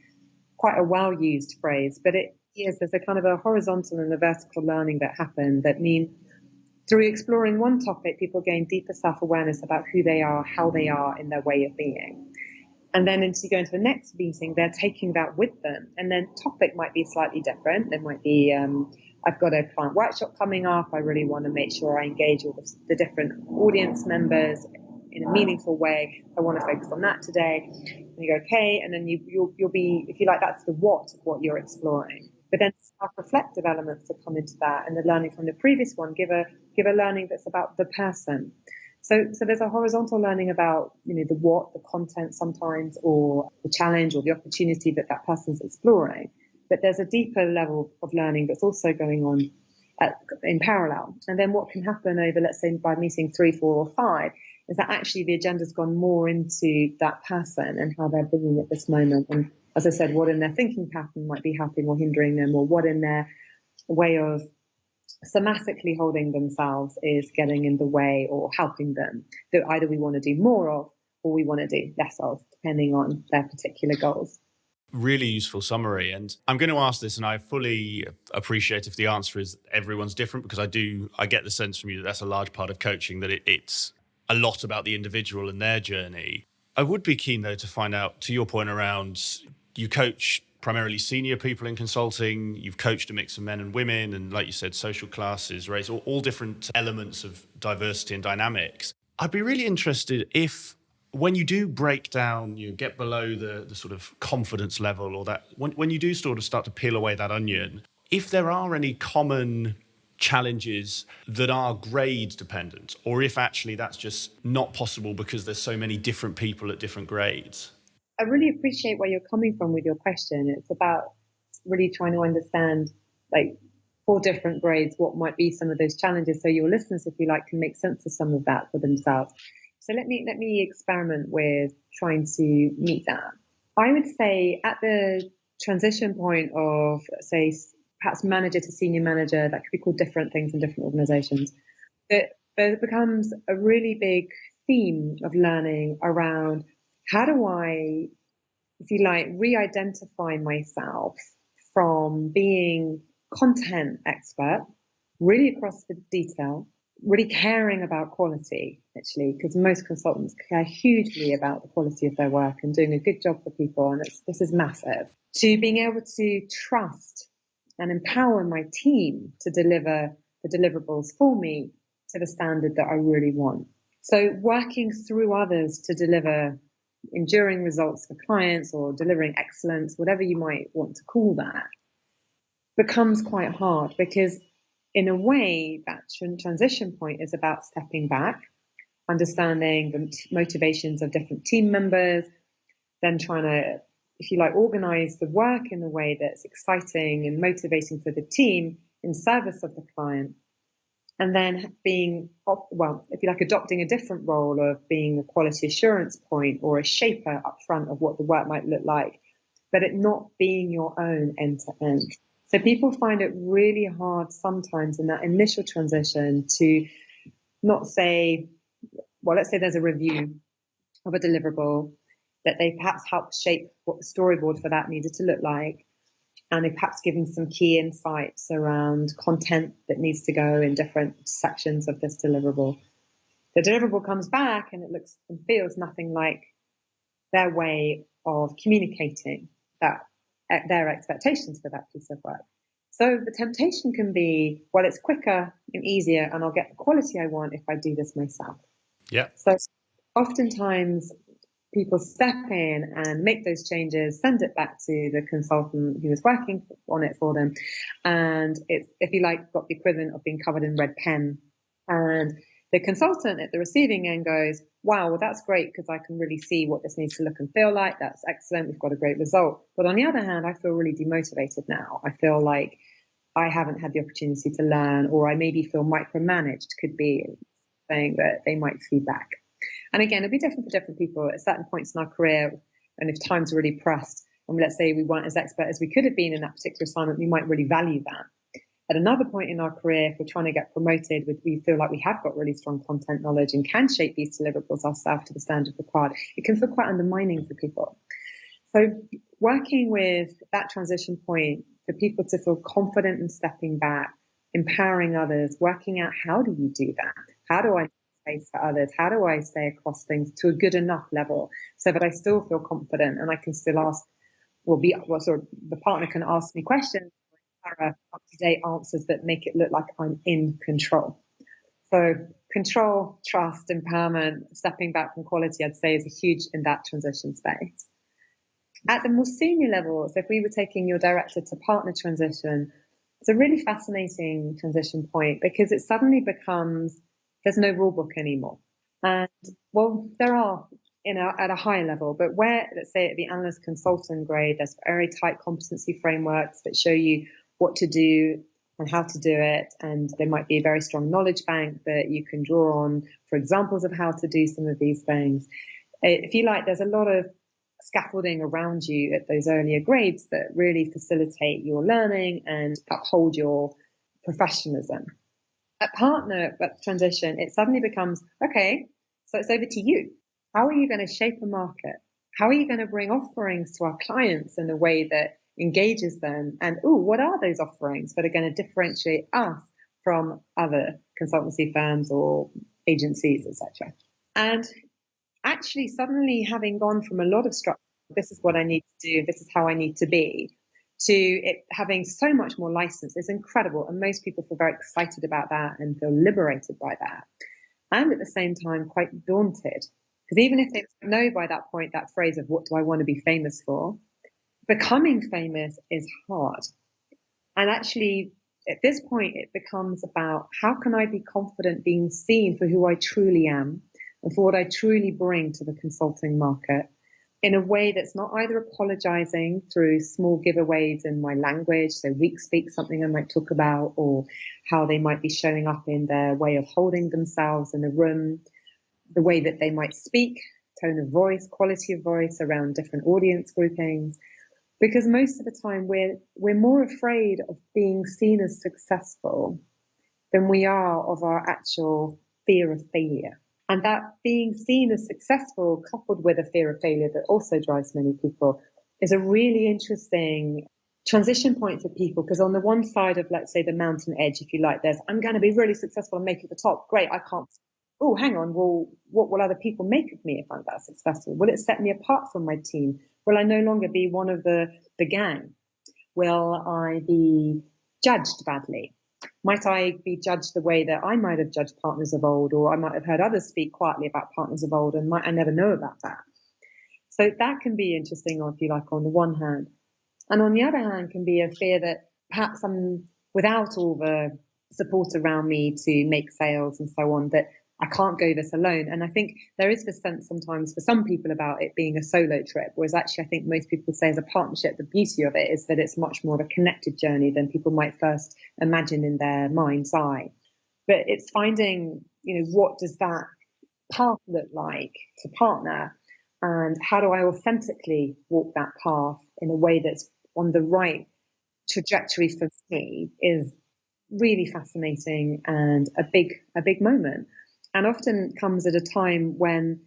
quite a well-used phrase, but it is, there's a kind of a horizontal and a vertical learning that happen that mean through exploring one topic, people gain deeper self-awareness about who they are, how they are in their way of being. And then as you go into the next meeting, they're taking that with them. And then topic might be slightly different. There might be, I've got a client workshop coming up. I really want to make sure I engage all the different audience members in a meaningful way. I want to focus on that today. And you go, okay. And then you'll be, if you like, that's the what of what you're exploring. But then self-reflective elements that come into that, and the learning from the previous one give a learning that's about the person. So there's a horizontal learning about, the what, the content sometimes, or the challenge or the opportunity that person's exploring. But there's a deeper level of learning that's also going on in parallel. And then what can happen over, let's say, by meeting 3, 4, or 5, is that actually the agenda's gone more into that person and how they're being at this moment. And as I said, what in their thinking pattern might be helping or hindering them, or what in their way of somatically holding themselves is getting in the way or helping them, that either we want to do more of or we want to do less of, depending on their particular goals. Really useful summary. And I'm going to ask this, and I fully appreciate if the answer is everyone's different, because I get the sense from you that that's a large part of coaching, that it's a lot about the individual and their journey. I would be keen, though, to find out, to your point around, you coach primarily senior people in consulting, you've coached a mix of men and women, and like you said, social classes, race, all different elements of diversity and dynamics. I'd be really interested if, when you do break down, you get below the sort of confidence level, or that when you do sort of start to peel away that onion, if there are any common challenges that are grade dependent, or if actually that's just not possible because there's so many different people at different grades. I really appreciate where you're coming from with your question. It's about really trying to understand, like, for different grades, what might be some of those challenges, so your listeners, if you like, can make sense of some of that for themselves. So let me experiment with trying to meet that. I would say at the transition point of, say, perhaps manager to senior manager, that could be called different things in different organizations, that there becomes a really big theme of learning around how do I, if you like, re-identify myself from being content expert, really across the detail, really caring about quality, actually, because most consultants care hugely about the quality of their work and doing a good job for people, and this is massive, to being able to trust and empower my team to deliver the deliverables for me to the standard that I really want. So working through others to deliver enduring results for clients or delivering excellence, whatever you might want to call that, becomes quite hard because in a way that transition point is about stepping back, understanding the motivations of different team members, then trying to, if you like, organize the work in a way that's exciting and motivating for the team in service of the client. And then being, well, if you like, adopting a different role of being a quality assurance point or a shaper up front of what the work might look like, but it not being your own end to end. So people find it really hard sometimes in that initial transition to not say, well, let's say there's a review of a deliverable that they perhaps helped shape what the storyboard for that needed to look like. And they perhaps given some key insights around content that needs to go in different sections of this deliverable. The deliverable comes back and it looks and feels nothing like their way of communicating that their expectations for that piece of work. So the temptation can be, well, it's quicker and easier and I'll get the quality I want if I do this myself. Yeah. So oftentimes people step in and make those changes, send it back to the consultant who was working on it for them. And it's, if you like, got the equivalent of being covered in red pen. And the consultant at the receiving end goes, wow, well, that's great because I can really see what this needs to look and feel like. That's excellent. We've got a great result. But on the other hand, I feel really demotivated now. I feel like I haven't had the opportunity to learn, or I maybe feel micromanaged, could be saying that they might feedback. And again, it'll be different for different people at certain points in our career. And if time's really pressed, and let's say we weren't as expert as we could have been in that particular assignment, we might really value that. At another point in our career, if we're trying to get promoted, we feel like we have got really strong content knowledge and can shape these deliverables ourselves to the standard required, it can feel quite undermining for people. So working with that transition point for people to feel confident in stepping back, empowering others, working out how do you do that? How do I space for others? How do I stay across things to a good enough level so that I still feel confident and I can still ask, the partner can ask me questions, up-to-date answers that make it look like I'm in control. So control, trust, empowerment, stepping back from quality, I'd say is a huge in that transition space. At the more senior levels, if we were taking your director to partner transition, it's a really fascinating transition point because it suddenly becomes, there's no rule book anymore. And well, there are, at a higher level, but where, let's say at the analyst consultant grade, there's very tight competency frameworks that show you what to do and how to do it. And there might be a very strong knowledge bank that you can draw on for examples of how to do some of these things. If you like, there's a lot of scaffolding around you at those earlier grades that really facilitate your learning and uphold your professionalism. At partner transition, it suddenly becomes, okay, so it's over to you. How are you going to shape a market? How are you going to bring offerings to our clients in a way that engages them? And, what are those offerings that are going to differentiate us from other consultancy firms or agencies, etc.? And actually suddenly having gone from a lot of structure, this is what I need to do, this is how I need to be, to it having so much more license is incredible. And most people feel very excited about that and feel liberated by that. And at the same time, quite daunted. Because even if they know by that point, that phrase of what do I want to be famous for, becoming famous is hard. And actually, at this point, it becomes about how can I be confident being seen for who I truly am and for what I truly bring to the consulting market in a way that's not either apologizing through small giveaways in my language, so weak speak, something I might talk about, or how they might be showing up in their way of holding themselves in a room, the way that they might speak, tone of voice, quality of voice around different audience groupings. Because most of the time we're more afraid of being seen as successful than we are of our actual fear of failure. And that being seen as successful, coupled with a fear of failure that also drives many people, is a really interesting transition point for people. Because on the one side of, let's say, the mountain edge, if you like, there's, I'm going to be really successful and make it the top. Great, I can't. Oh, hang on. Well, what will other people make of me if I'm that successful? Will it set me apart from my team? Will I no longer be one of the gang? Will I be judged badly? Might I be judged the way that I might have judged partners of old, or I might have heard others speak quietly about partners of old and might I never know about that? So that can be interesting, if you like, on the one hand. And on the other hand, can be a fear that perhaps I'm without all the support around me to make sales and so on, that I can't go this alone. And I think there is this sense sometimes for some people about it being a solo trip, whereas actually I think most people say as a partnership, the beauty of it is that it's much more of a connected journey than people might first imagine in their mind's eye. But it's finding, what does that path look like to partner, and how do I authentically walk that path in a way that's on the right trajectory for me, is really fascinating and a big moment, and often comes at a time when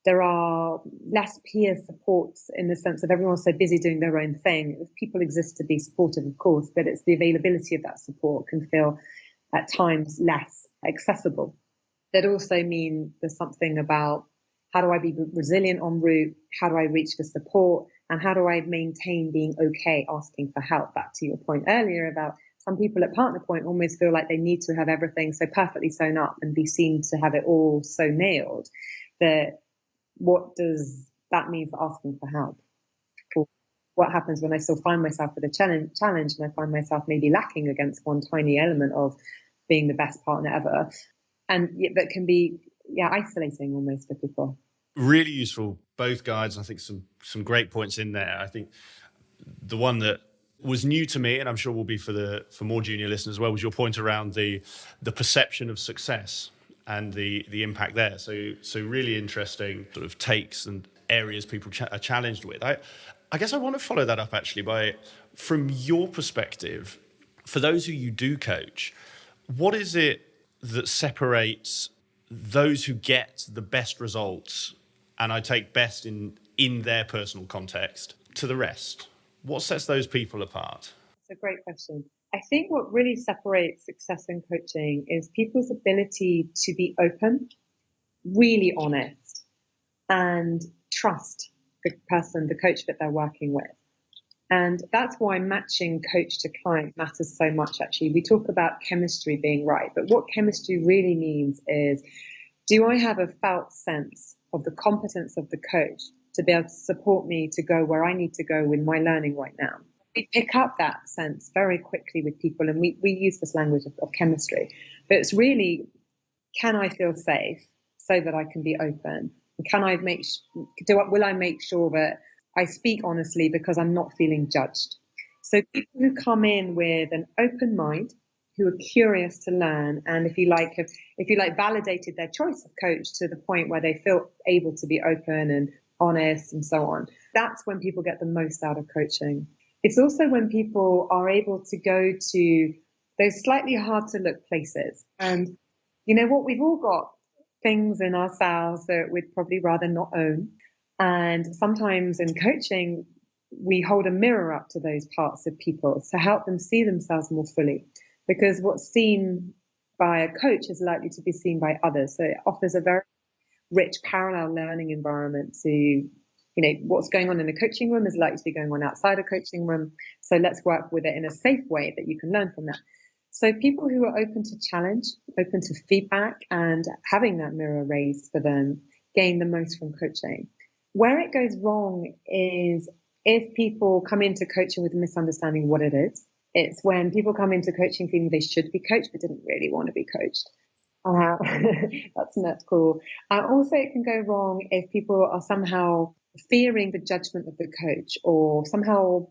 there are less peer supports, in the sense of everyone's so busy doing their own thing. People exist to be supportive, of course, but it's the availability of that support can feel at times less accessible. That also mean there's something about how do I be resilient en route? How do I reach for support? And how do I maintain being okay asking for help? Back to your point earlier about some people at partner point almost feel like they need to have everything so perfectly sewn up and be seen to have it all so nailed, that what does that mean for asking for help? Or what happens when I still find myself with a challenge and I find myself maybe lacking against one tiny element of being the best partner ever? And that can be isolating almost for people. Really useful, both guides. I think some great points in there. I think the one that was new to me, and I'm sure will be for more junior listeners as well, was your point around the perception of success and the impact there. So really interesting sort of takes and areas people are challenged with. I guess I want to follow that up actually by, from your perspective, for those who you do coach, what is it that separates those who get the best results, and I take best in their personal context, to the rest? What sets those people apart? It's a great question. I think what really separates success in coaching is people's ability to be open, really honest, and trust the person, the coach that they're working with. And that's why matching coach to client matters so much, actually. We talk about chemistry being right, but what chemistry really means is, do I have a felt sense of the competence of the coach to be able to support me to go where I need to go with my learning right now? We pick up that sense very quickly with people, and we use this language of chemistry. But it's really, can I feel safe so that I can be open? Can I will I make sure that I speak honestly because I'm not feeling judged? So people who come in with an open mind, who are curious to learn, and if you like validated their choice of coach to the point where they feel able to be open and honest and so on, that's when people get the most out of coaching. It's also when people are able to go to those slightly hard to look places. And you know what, we've all got things in ourselves that we'd probably rather not own. And sometimes in coaching, we hold a mirror up to those parts of people to help them see themselves more fully. Because what's seen by a coach is likely to be seen by others. So it offers a very rich parallel learning environment to, what's going on in the coaching room is likely to be going on outside a coaching room. So let's work with it in a safe way that you can learn from that. So people who are open to challenge, open to feedback, and having that mirror raised for them gain the most from coaching. Where it goes wrong is if people come into coaching with a misunderstanding what it is. It's when people come into coaching feeling they should be coached but didn't really want to be coached. That's not cool. Also, it can go wrong if people are somehow fearing the judgment of the coach, or somehow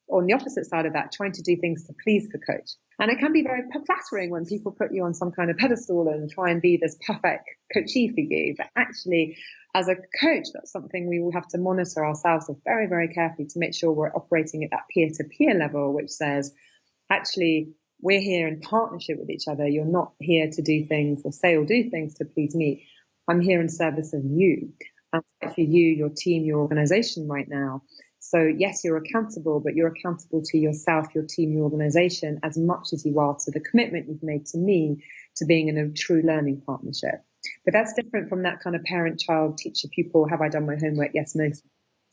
on the opposite side of that, trying to do things to please the coach. And it can be very flattering when people put you on some kind of pedestal and try and be this perfect coachee for you. But actually, as a coach, that's something we will have to monitor ourselves very, very carefully to make sure we're operating at that peer-to-peer level, which says, actually, we're here in partnership with each other. You're not here to do things or say or do things to please me. I'm here in service of you. I'm for you, your team, your organization right now. So yes, you're accountable, but you're accountable to yourself, your team, your organization, as much as you are to the commitment you've made to me, to being in a true learning partnership. But that's different from that kind of parent-child, teacher-pupil, have I done my homework? Yes, no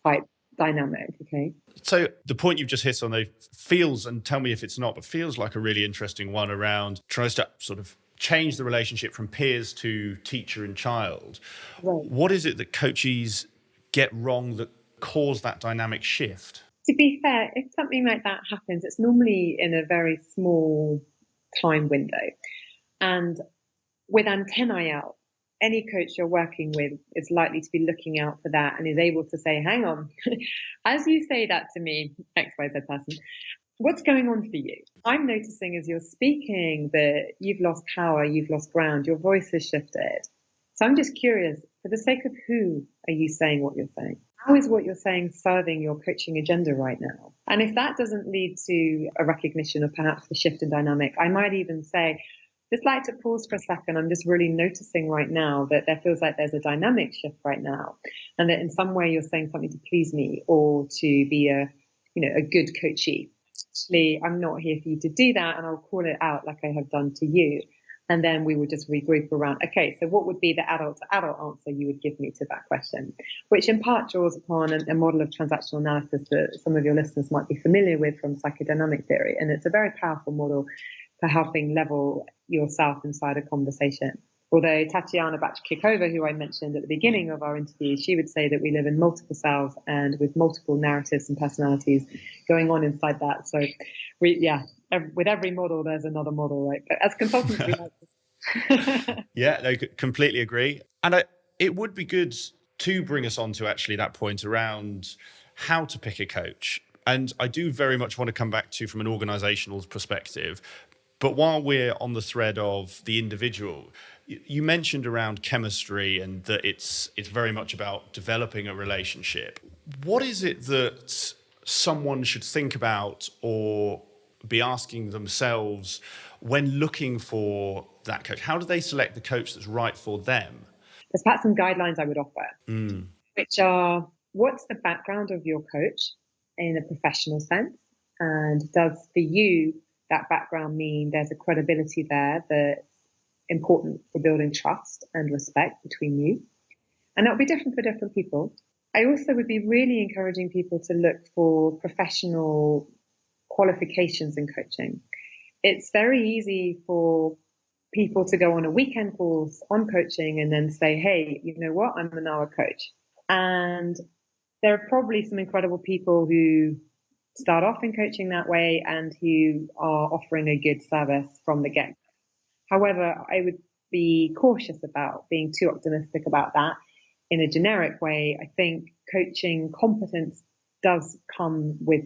type dynamic. Okay. So the point you've just hit on, though, feels, and tell me if it's not, but feels like a really interesting one around tries to sort of change the relationship from peers to teacher and child. Right. What is it that coaches get wrong that cause that dynamic shift? To be fair, if something like that happens, it's normally in a very small time window. And with antennae out, any coach you're working with is likely to be looking out for that and is able to say, hang on, as you say that to me, XYZ person, what's going on for you? I'm noticing as you're speaking that you've lost power, you've lost ground, your voice has shifted. So I'm just curious, for the sake of who are you saying what you're saying? How is what you're saying serving your coaching agenda right now? And if that doesn't lead to a recognition of perhaps the shift in dynamic, I might even say, just like to pause for a second. I'm just really noticing right now that there feels like there's a dynamic shift right now, and that in some way you're saying something to please me or to be a good coachee. Actually, I'm not here for you to do that, and I'll call it out like I have done to you. And then we would just regroup around, okay, so what would be the adult to adult answer you would give me to that question? Which in part draws upon a model of transactional analysis that some of your listeners might be familiar with from psychodynamic theory. And it's a very powerful model for helping level yourself inside a conversation. Although Tatiana Bachkikova, who I mentioned at the beginning of our interview, she would say that we live in multiple selves and with multiple narratives and personalities going on inside that. So with every model, there's another model, right? But as consultants, we like this. Yeah, no, completely agree. And it would be good to bring us on to actually that point around how to pick a coach. And I do very much want to come back to from an organizational perspective. But while we're on the thread of the individual, you mentioned around chemistry and that it's very much about developing a relationship. What is it that someone should think about or be asking themselves when looking for that coach? How do they select the coach that's right for them? There's perhaps some guidelines I would offer, which are, what's the background of your coach in a professional sense? And does for you that background mean there's a credibility there that's important for building trust and respect between you? And that'll be different for different people. I also would be really encouraging people to look for professional qualifications in coaching. It's very easy for people to go on a weekend course on coaching and then say, hey, you know what, I'm now a coach. And there are probably some incredible people who start off in coaching that way and who are offering a good service from the get. However, I would be cautious about being too optimistic about that in a generic way. I think coaching competence does come with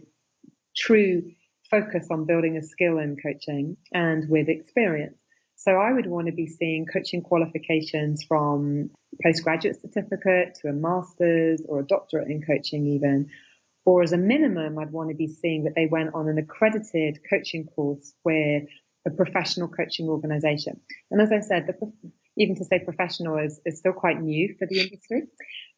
true focus on building a skill in coaching and with experience. So I would want to be seeing coaching qualifications from postgraduate certificate to a master's or a doctorate in coaching even. Or as a minimum, I'd want to be seeing that they went on an accredited coaching course with a professional coaching organization. And as I said, even to say professional is still quite new for the industry.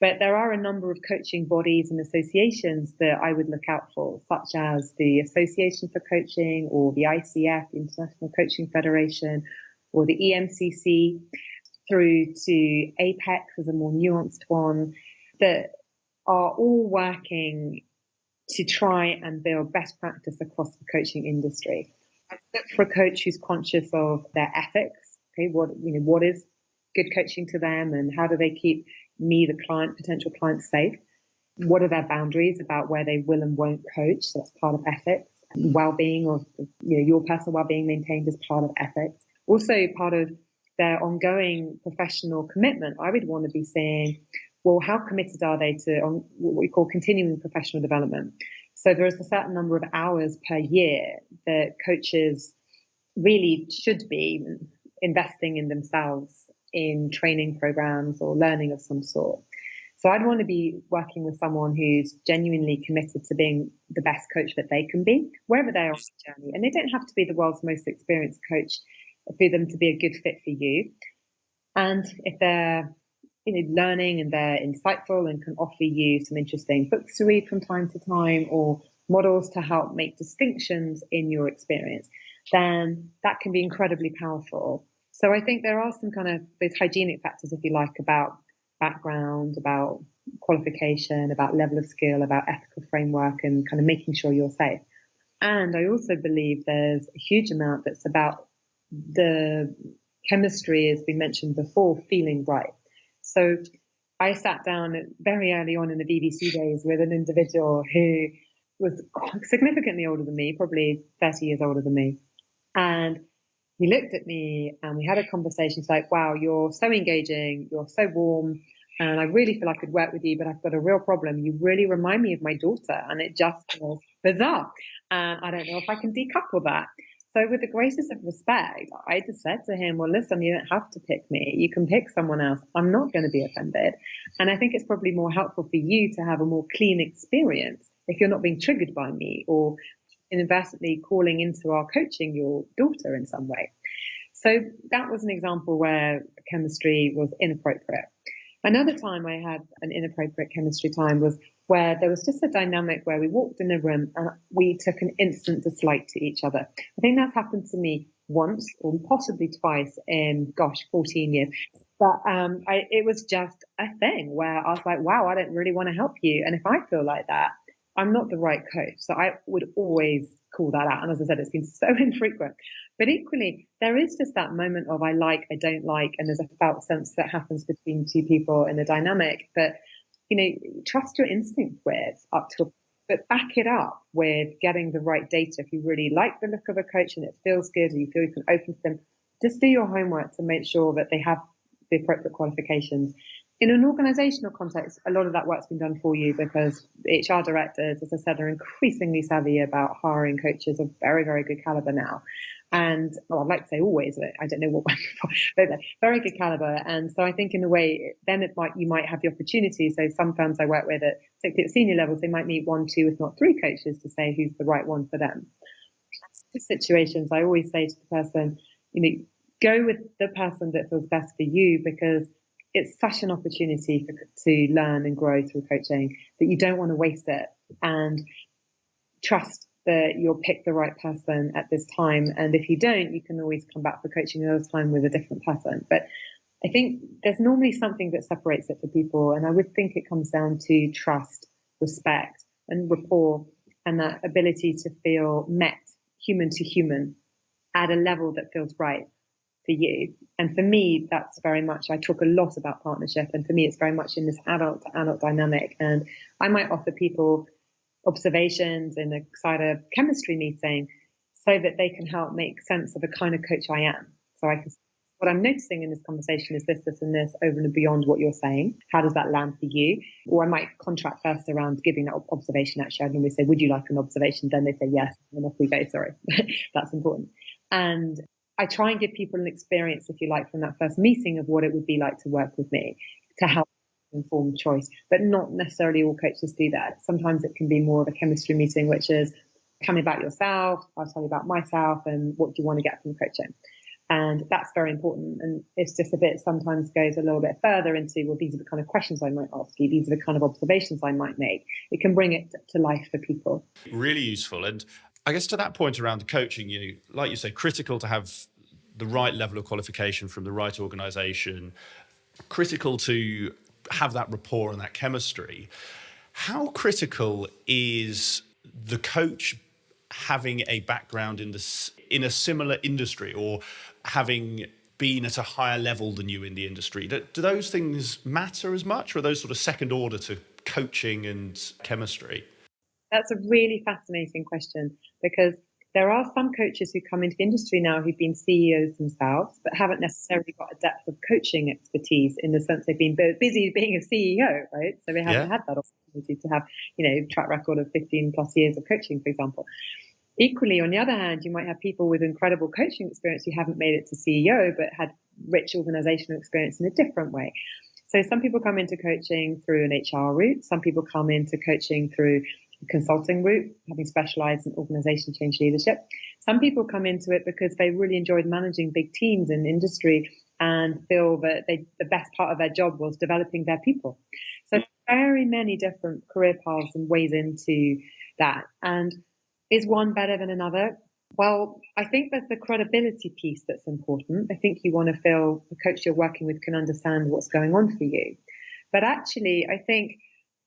But there are a number of coaching bodies and associations that I would look out for, such as the Association for Coaching or the ICF, the International Coaching Federation, or the EMCC, through to APEX as a more nuanced one, that are all working to try and build best practice across the coaching industry. I look for a coach who's conscious of their ethics. Okay, what is good coaching to them, and how do they keep me, the client, potential client, safe? What are their boundaries about where they will and won't coach? So that's part of ethics. Well-being, or your personal well-being maintained as part of ethics. Also, part of their ongoing professional commitment. I would want to be saying, well, how committed are they to what we call continuing professional development? So there is a certain number of hours per year that coaches really should be investing in themselves in training programs or learning of some sort. So I'd want to be working with someone who's genuinely committed to being the best coach that they can be, wherever they are on the journey. And they don't have to be the world's most experienced coach for them to be a good fit for you. And if they're learning and they're insightful and can offer you some interesting books to read from time to time or models to help make distinctions in your experience, then that can be incredibly powerful. So I think there are some kind of those hygienic factors, if you like, about background, about qualification, about level of skill, about ethical framework, and kind of making sure you're safe. And I also believe there's a huge amount that's about the chemistry, as we mentioned before, feeling right. So I sat down very early on in the BBC days with an individual who was significantly older than me, probably 30 years older than me. And he looked at me and we had a conversation. He's like, wow, you're so engaging, you're so warm, and I really feel I could work with you, but I've got a real problem. You really remind me of my daughter, and it just feels bizarre. And I don't know if I can decouple that. So with the greatest of respect, I just said to him, well, listen, you don't have to pick me. You can pick someone else. I'm not going to be offended. And I think it's probably more helpful for you to have a more clean experience if you're not being triggered by me or inadvertently calling into our coaching your daughter in some way. So that was an example where chemistry was inappropriate. Another time I had an inappropriate chemistry time was where there was just a dynamic where we walked in a room and we took an instant dislike to each other. I think that's happened to me once or possibly twice in, 14 years. But it was just a thing where I was like, wow, I don't really want to help you. And if I feel like that, I'm not the right coach. So I would always call that out. And as I said, it's been so infrequent. But equally, there is just that moment of I like, I don't like, and there's a felt sense that happens between two people in a dynamic that, trust your instinct with up to, but back it up with getting the right data. If you really like the look of a coach and it feels good and you feel you can open to them, just do your homework to make sure that they have the appropriate qualifications. In an organizational context, a lot of that work's been done for you because HR directors, as I said, are increasingly savvy about hiring coaches of very, very good caliber now. And I'd like to say always, but I don't know what, but very good caliber. And so I think in a way, then you might have the opportunity. So some firms I work with particularly at senior levels, they might meet 1, 2, if not 3 coaches to say who's the right one for them. In situations, I always say to the person, go with the person that feels best for you, because it's such an opportunity to learn and grow through coaching that you don't want to waste it, and trust that you'll pick the right person at this time. And if you don't, you can always come back for coaching another time with a different person. But I think there's normally something that separates it for people. And I would think it comes down to trust, respect, and rapport, and that ability to feel met, human to human, at a level that feels right for you. And for me, that's very much, I talk a lot about partnership, and for me, it's very much in this adult to adult dynamic. And I might offer people observations in a cider chemistry meeting so that they can help make sense of the kind of coach I am. So what I'm noticing in this conversation is this, this, and this over and beyond what you're saying. How does that land for you? Or I might contract first around giving that observation. Actually, I'd normally say, would you like an observation? Then they say yes, and off we go. Sorry, that's important. And I try and give people an experience, if you like, from that first meeting of what it would be like to work with me to help informed choice. But not necessarily all coaches do that. Sometimes it can be more of a chemistry meeting, which is tell me about yourself, I'll tell you about myself, and what do you want to get from coaching. And that's very important. And it's just sometimes goes a little bit further into, well, these are the kind of questions I might ask you, these are the kind of observations I might make. It can bring it to life for people. Really useful. And I guess to that point around the coaching, like you say, critical to have the right level of qualification from the right organization, critical to have that rapport and that chemistry. How critical is the coach having a background in a similar industry, or having been at a higher level than you in the industry? Do those things matter as much, or are those sort of second order to coaching and chemistry? That's a really fascinating question, because there are some coaches who come into the industry now who've been CEOs themselves, but haven't necessarily got a depth of coaching expertise, in the sense they've been busy being a CEO, right? So they haven't had that opportunity to have, track record of 15 plus years of coaching, for example. Equally, on the other hand, you might have people with incredible coaching experience who haven't made it to CEO, but had rich organizational experience in a different way. So some people come into coaching through an HR route. Some people come into coaching through a consulting route, having specialized in organization change leadership. Some people come into it because they really enjoyed managing big teams in industry and feel that the best part of their job was developing their people. So very many different career paths and ways into that. And is one better than another? Well, I think there's the credibility piece that's important. I think you want to feel the coach you're working with can understand what's going on for you. But actually, I think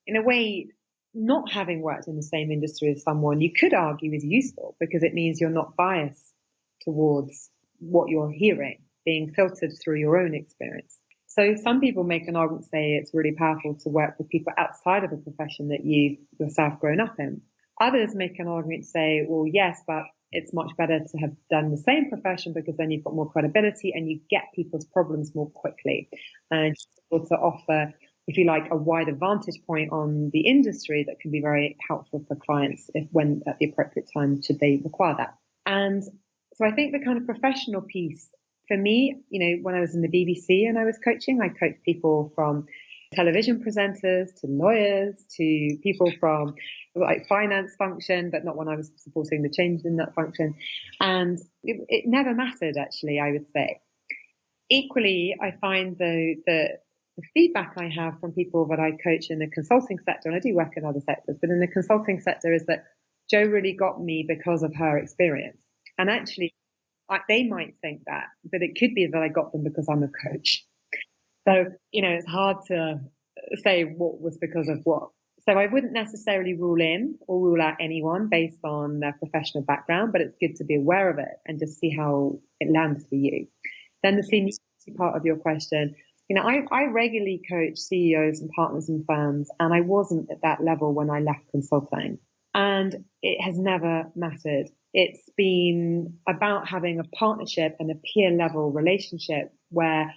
in a way, not having worked in the same industry as someone, you could argue is useful because it means you're not biased towards what you're hearing, being filtered through your own experience. So some people make an argument, say it's really powerful to work with people outside of a profession that you've yourself grown up in. Others make an argument, say, well, yes, but it's much better to have done the same profession because then you've got more credibility and you get people's problems more quickly and able to offer, if you like, a wider vantage point on the industry that can be very helpful for clients if when at the appropriate time should they require that. And so I think the kind of professional piece for me, when I was in the BBC and I was coaching, I coached people from television presenters to lawyers to people from like finance function, but not when I was supporting the change in that function. And it never mattered, actually, I would say. Equally, I find though the feedback I have from people that I coach in the consulting sector, and I do work in other sectors, but in the consulting sector is that Jo really got me because of her experience. And actually, they might think that, but it could be that I got them because I'm a coach. So, it's hard to say what was because of what. So I wouldn't necessarily rule in or rule out anyone based on their professional background, but it's good to be aware of it and just see how it lands for you. Then the seniority part of your question, I regularly coach CEOs and partners in firms, and I wasn't at that level when I left consulting. And it has never mattered. It's been about having a partnership and a peer level relationship where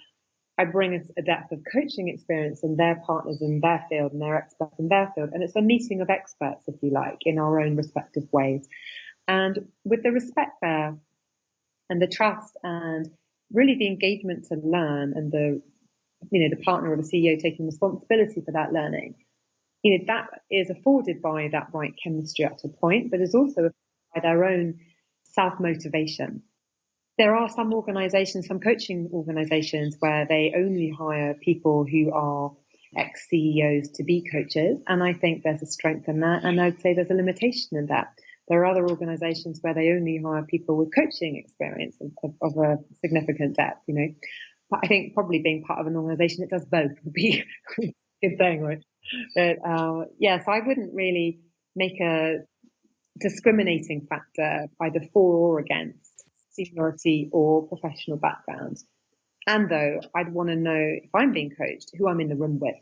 I bring a depth of coaching experience and their partners in their field and their experts in their field. And it's a meeting of experts, if you like, in our own respective ways. And with the respect there and the trust and really the engagement to learn and the partner or the CEO taking responsibility for that learning, that is afforded by that right chemistry up to a point, but is also by their own self-motivation. There are some organizations, some coaching organizations where they only hire people who are ex-CEOs to be coaches. And I think there's a strength in that. And I'd say there's a limitation in that. There are other organizations where they only hire people with coaching experience of a significant depth, But I think probably being part of an organization that does both would be a good thing, right? But so I wouldn't really make a discriminating factor either for or against seniority or professional background. And though I'd want to know if I'm being coached, who I'm in the room with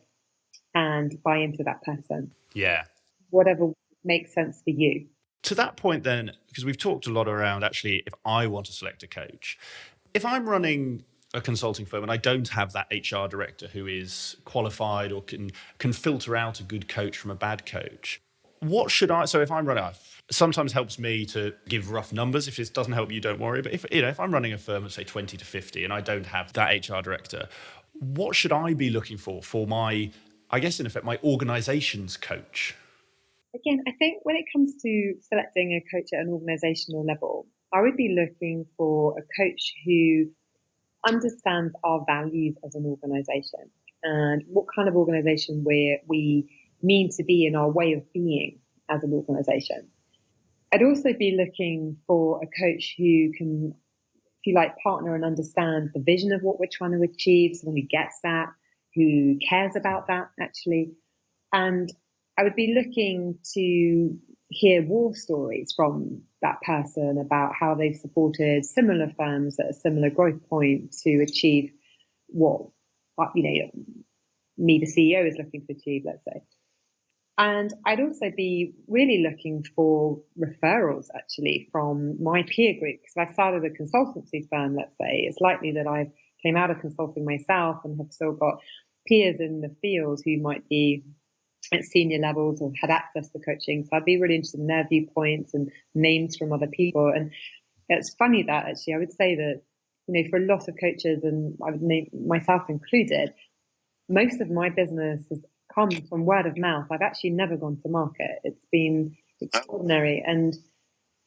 and buy into that person. Yeah. Whatever makes sense for you. To that point then, because we've talked a lot around actually if I want to select a coach, if I'm running a consulting firm and I don't have that HR director who is qualified or can filter out a good coach from a bad coach, what should I, so if I'm running, sometimes helps me to give rough numbers. If this doesn't help you, don't worry. But if I'm running a firm of say 20 to 50 and I don't have that HR director, what should I be looking for my, I guess in effect, my organization's coach? Again, I think when it comes to selecting a coach at an organizational level, I would be looking for a coach who understands our values as an organization and what kind of organization we mean to be in our way of being as an organization. I'd also be looking for a coach who can, if you like, partner and understand the vision of what we're trying to achieve, someone who gets that, who cares about that actually. And I would be looking to hear war stories from that person about how they've supported similar firms at a similar growth point to achieve what, me, the CEO, is looking to achieve, let's say. And I'd also be really looking for referrals, actually, from my peer group. Because I started a consultancy firm, let's say. It's likely that I came out of consulting myself and have still got peers in the field who might be at senior levels or had access to coaching. So I'd be really interested in their viewpoints and names from other people. And it's funny that, actually, I would say that, for a lot of coaches, and I would name myself included, most of my business has come from word of mouth. I've actually never gone to market. It's been extraordinary. And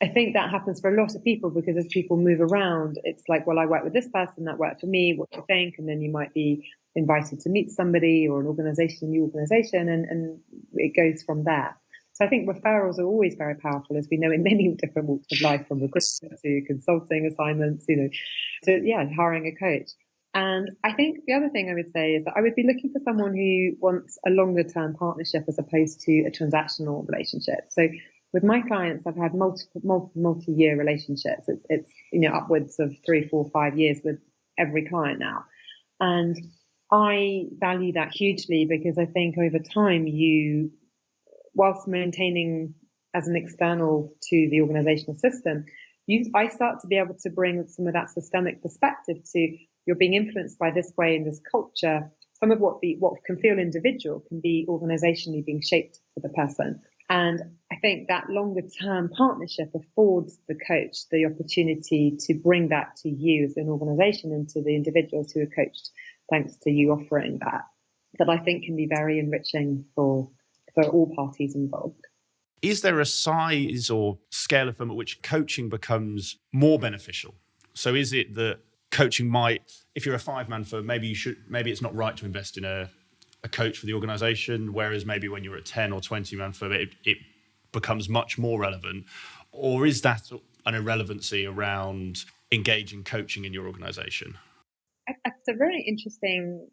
I think that happens for a lot of people because as people move around, it's like, well, I work with this person, that worked for me, what do you think? And then you might be invited to meet somebody or an organization, a new organization, and it goes from there. So I think referrals are always very powerful, as we know, in many different walks of life, from recruitment to consulting assignments, to hiring a coach. And I think the other thing I would say is that I would be looking for someone who wants a longer term partnership as opposed to a transactional relationship. So with my clients, I've had multi-year relationships. It's upwards of 3, 4, 5 years with every client now. And I value that hugely because I think over time whilst maintaining as an external to the organizational system, I start to be able to bring some of that systemic perspective to you're being influenced by this way in this culture. Some of what can feel individual can be organizationally being shaped for the person. And I think that longer term partnership affords the coach the opportunity to bring that to you as an organization and to the individuals who are coached, thanks to you offering that I think can be very enriching for all parties involved. Is there a size or scale of firm at which coaching becomes more beneficial? So is it that coaching might, if you're a 5-man firm, maybe it's not right to invest in a coach for the organization, whereas maybe when you're a 10 or 20-man firm, it becomes much more relevant? Or is that an irrelevancy around engaging coaching in your organization? That's a very interesting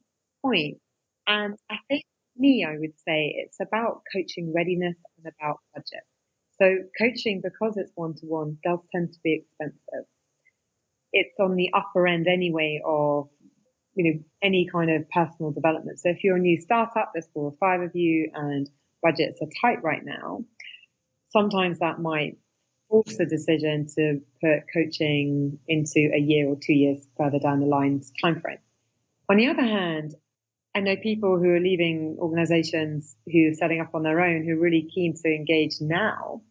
point. And I think I would say it's about coaching readiness and about budget. So coaching, because it's one-to-one, does tend to be expensive. It's on the upper end anyway of any kind of personal development. So if you're a new startup, there's 4 or 5 of you and budgets are tight right now, sometimes that might force a decision to put coaching into a year or 2 years further down the line's timeframe. On the other hand, I know people who are leaving organizations who are setting up on their own who are really keen to engage now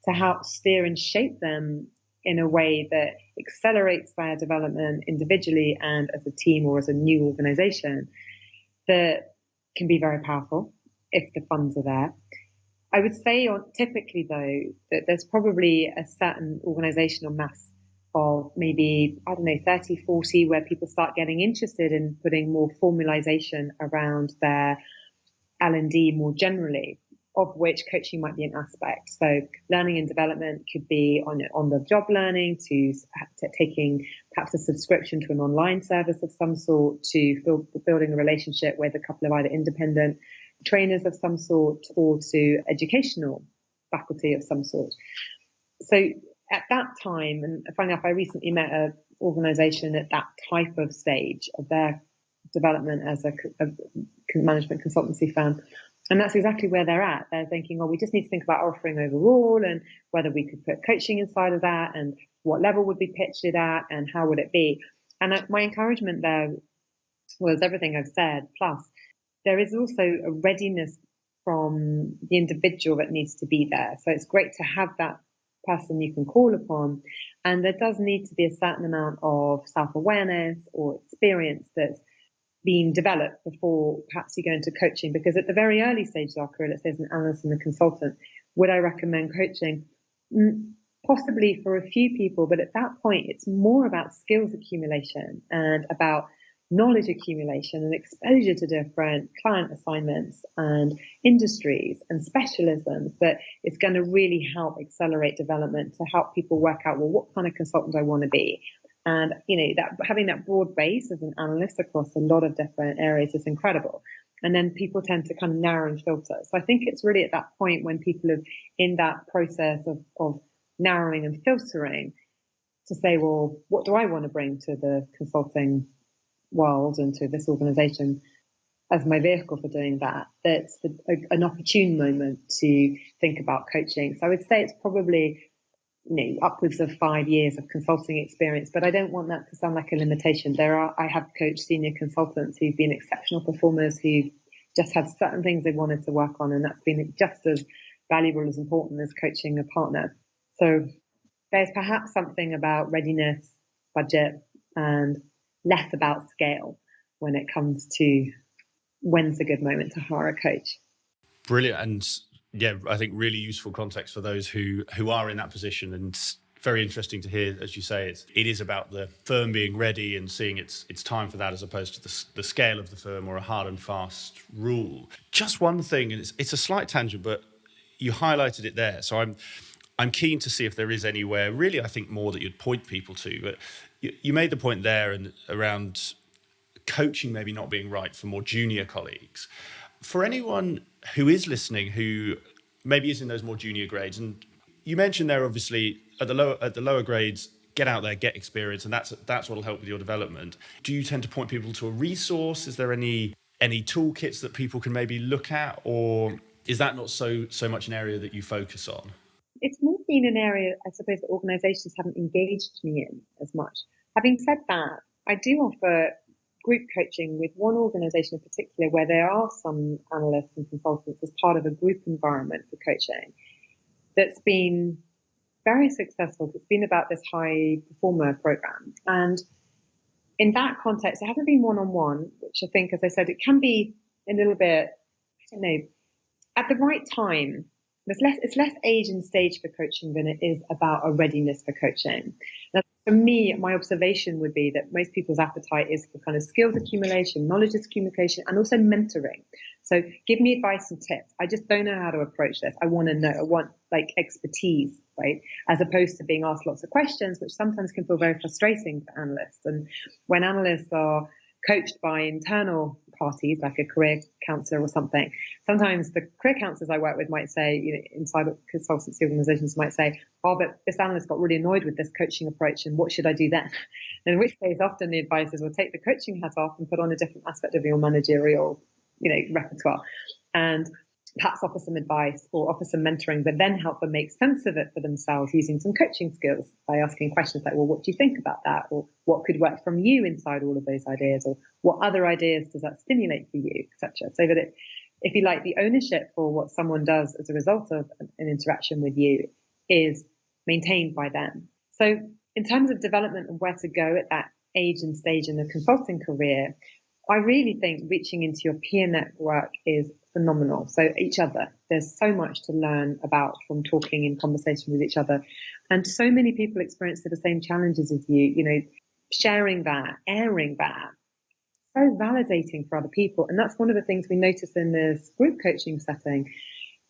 to help steer and shape them in a way that accelerates their development individually and as a team or as a new organization, that can be very powerful if the funds are there. I would say typically though that there's probably a certain organizational mass of maybe, 30, 40, where people start getting interested in putting more formalization around their L&D more generally, of which coaching might be an aspect. So learning and development could be on the job learning, to taking perhaps a subscription to an online service of some sort, to building a relationship with a couple of either independent trainers of some sort or to educational faculty of some sort. So at that time, and funny enough, I recently met an organization at that type of stage of their development as a management consultancy firm. And that's exactly where they're at. They're thinking, we just need to think about offering overall and whether we could put coaching inside of that and what level would we pitch it at and how would it be. And my encouragement there was everything I've said, plus there is also a readiness from the individual that needs to be there. So it's great to have that person you can call upon. And there does need to be a certain amount of self-awareness or experience that's being developed before perhaps you go into coaching. Because at the very early stages of our career, let's say as an analyst and a consultant, would I recommend coaching? Possibly for a few people, but at that point, it's more about skills accumulation and about knowledge accumulation and exposure to different client assignments and industries and specialisms that it's going to really help accelerate development to help people work out, what kind of consultant I want to be. And, that having that broad base as an analyst across a lot of different areas is incredible. And then people tend to kind of narrow and filter. So I think it's really at that point when people are in that process of narrowing and filtering to say, what do I want to bring to the consulting world and to this organization as my vehicle for doing that? That's an opportune moment to think about coaching. So I would say it's probably upwards of 5 years of consulting experience, but I don't want that to sound like a limitation. I have coached senior consultants who've been exceptional performers who just had certain things they wanted to work on, and that's been just as valuable as important as coaching a partner. So there's perhaps something about readiness, budget, and less about scale when it comes to when's a good moment to hire a coach. Brilliant. And yeah, I think really useful context for those who are in that position, and very interesting to hear, as you say, it is about the firm being ready and seeing it's time for that, as opposed to the scale of the firm or a hard and fast rule. Just one thing, and it's a slight tangent, but you highlighted it there. So I'm keen to see if there is anywhere, really, I think more that you'd point people to. But you made the point there and around coaching maybe not being right for more junior colleagues. For anyone who is listening who maybe is in those more junior grades, and you mentioned there obviously at the lower grades, get out there, get experience, and that's what will help with your development. Do you tend to point people to a resource? Is there any toolkits that people can maybe look at, or is that not so much an area that you focus on? It's more been an area, I suppose, that organisations haven't engaged me in as much. Having said that, I do offer group coaching with one organisation in particular where there are some analysts and consultants as part of a group environment for coaching that's been very successful. It's been about this high performer program. And in that context, it hasn't been one-on-one, which I think, as I said, it can be a little bit, I don't know, at the right time. It's less age and stage for coaching than it is about a readiness for coaching. Now, for me, my observation would be that most people's appetite is for kind of skills accumulation, knowledge accumulation, and also mentoring. So give me advice and tips. I just don't know how to approach this. I want to know. I want like expertise, right? As opposed to being asked lots of questions, which sometimes can feel very frustrating for analysts. And when analysts are coached by internal parties like a career counsellor or something, sometimes the career counsellors I work with might say, inside consultancy organisations might say, oh, but this analyst got really annoyed with this coaching approach, and what should I do then? In which case, often the advice is, well, take the coaching hat off and put on a different aspect of your managerial, repertoire, and perhaps offer some advice or offer some mentoring, but then help them make sense of it for themselves using some coaching skills by asking questions like, well, what do you think about that? Or what could work from you inside all of those ideas? Or what other ideas does that stimulate for you, etc. So that if you like, the ownership for what someone does as a result of an interaction with you is maintained by them. So in terms of development and where to go at that age and stage in the consulting career, I really think reaching into your peer network is phenomenal. So each other, there's so much to learn about from talking in conversation with each other. And so many people experience the same challenges as you, sharing that, airing that, so validating for other people. And that's one of the things we notice in this group coaching setting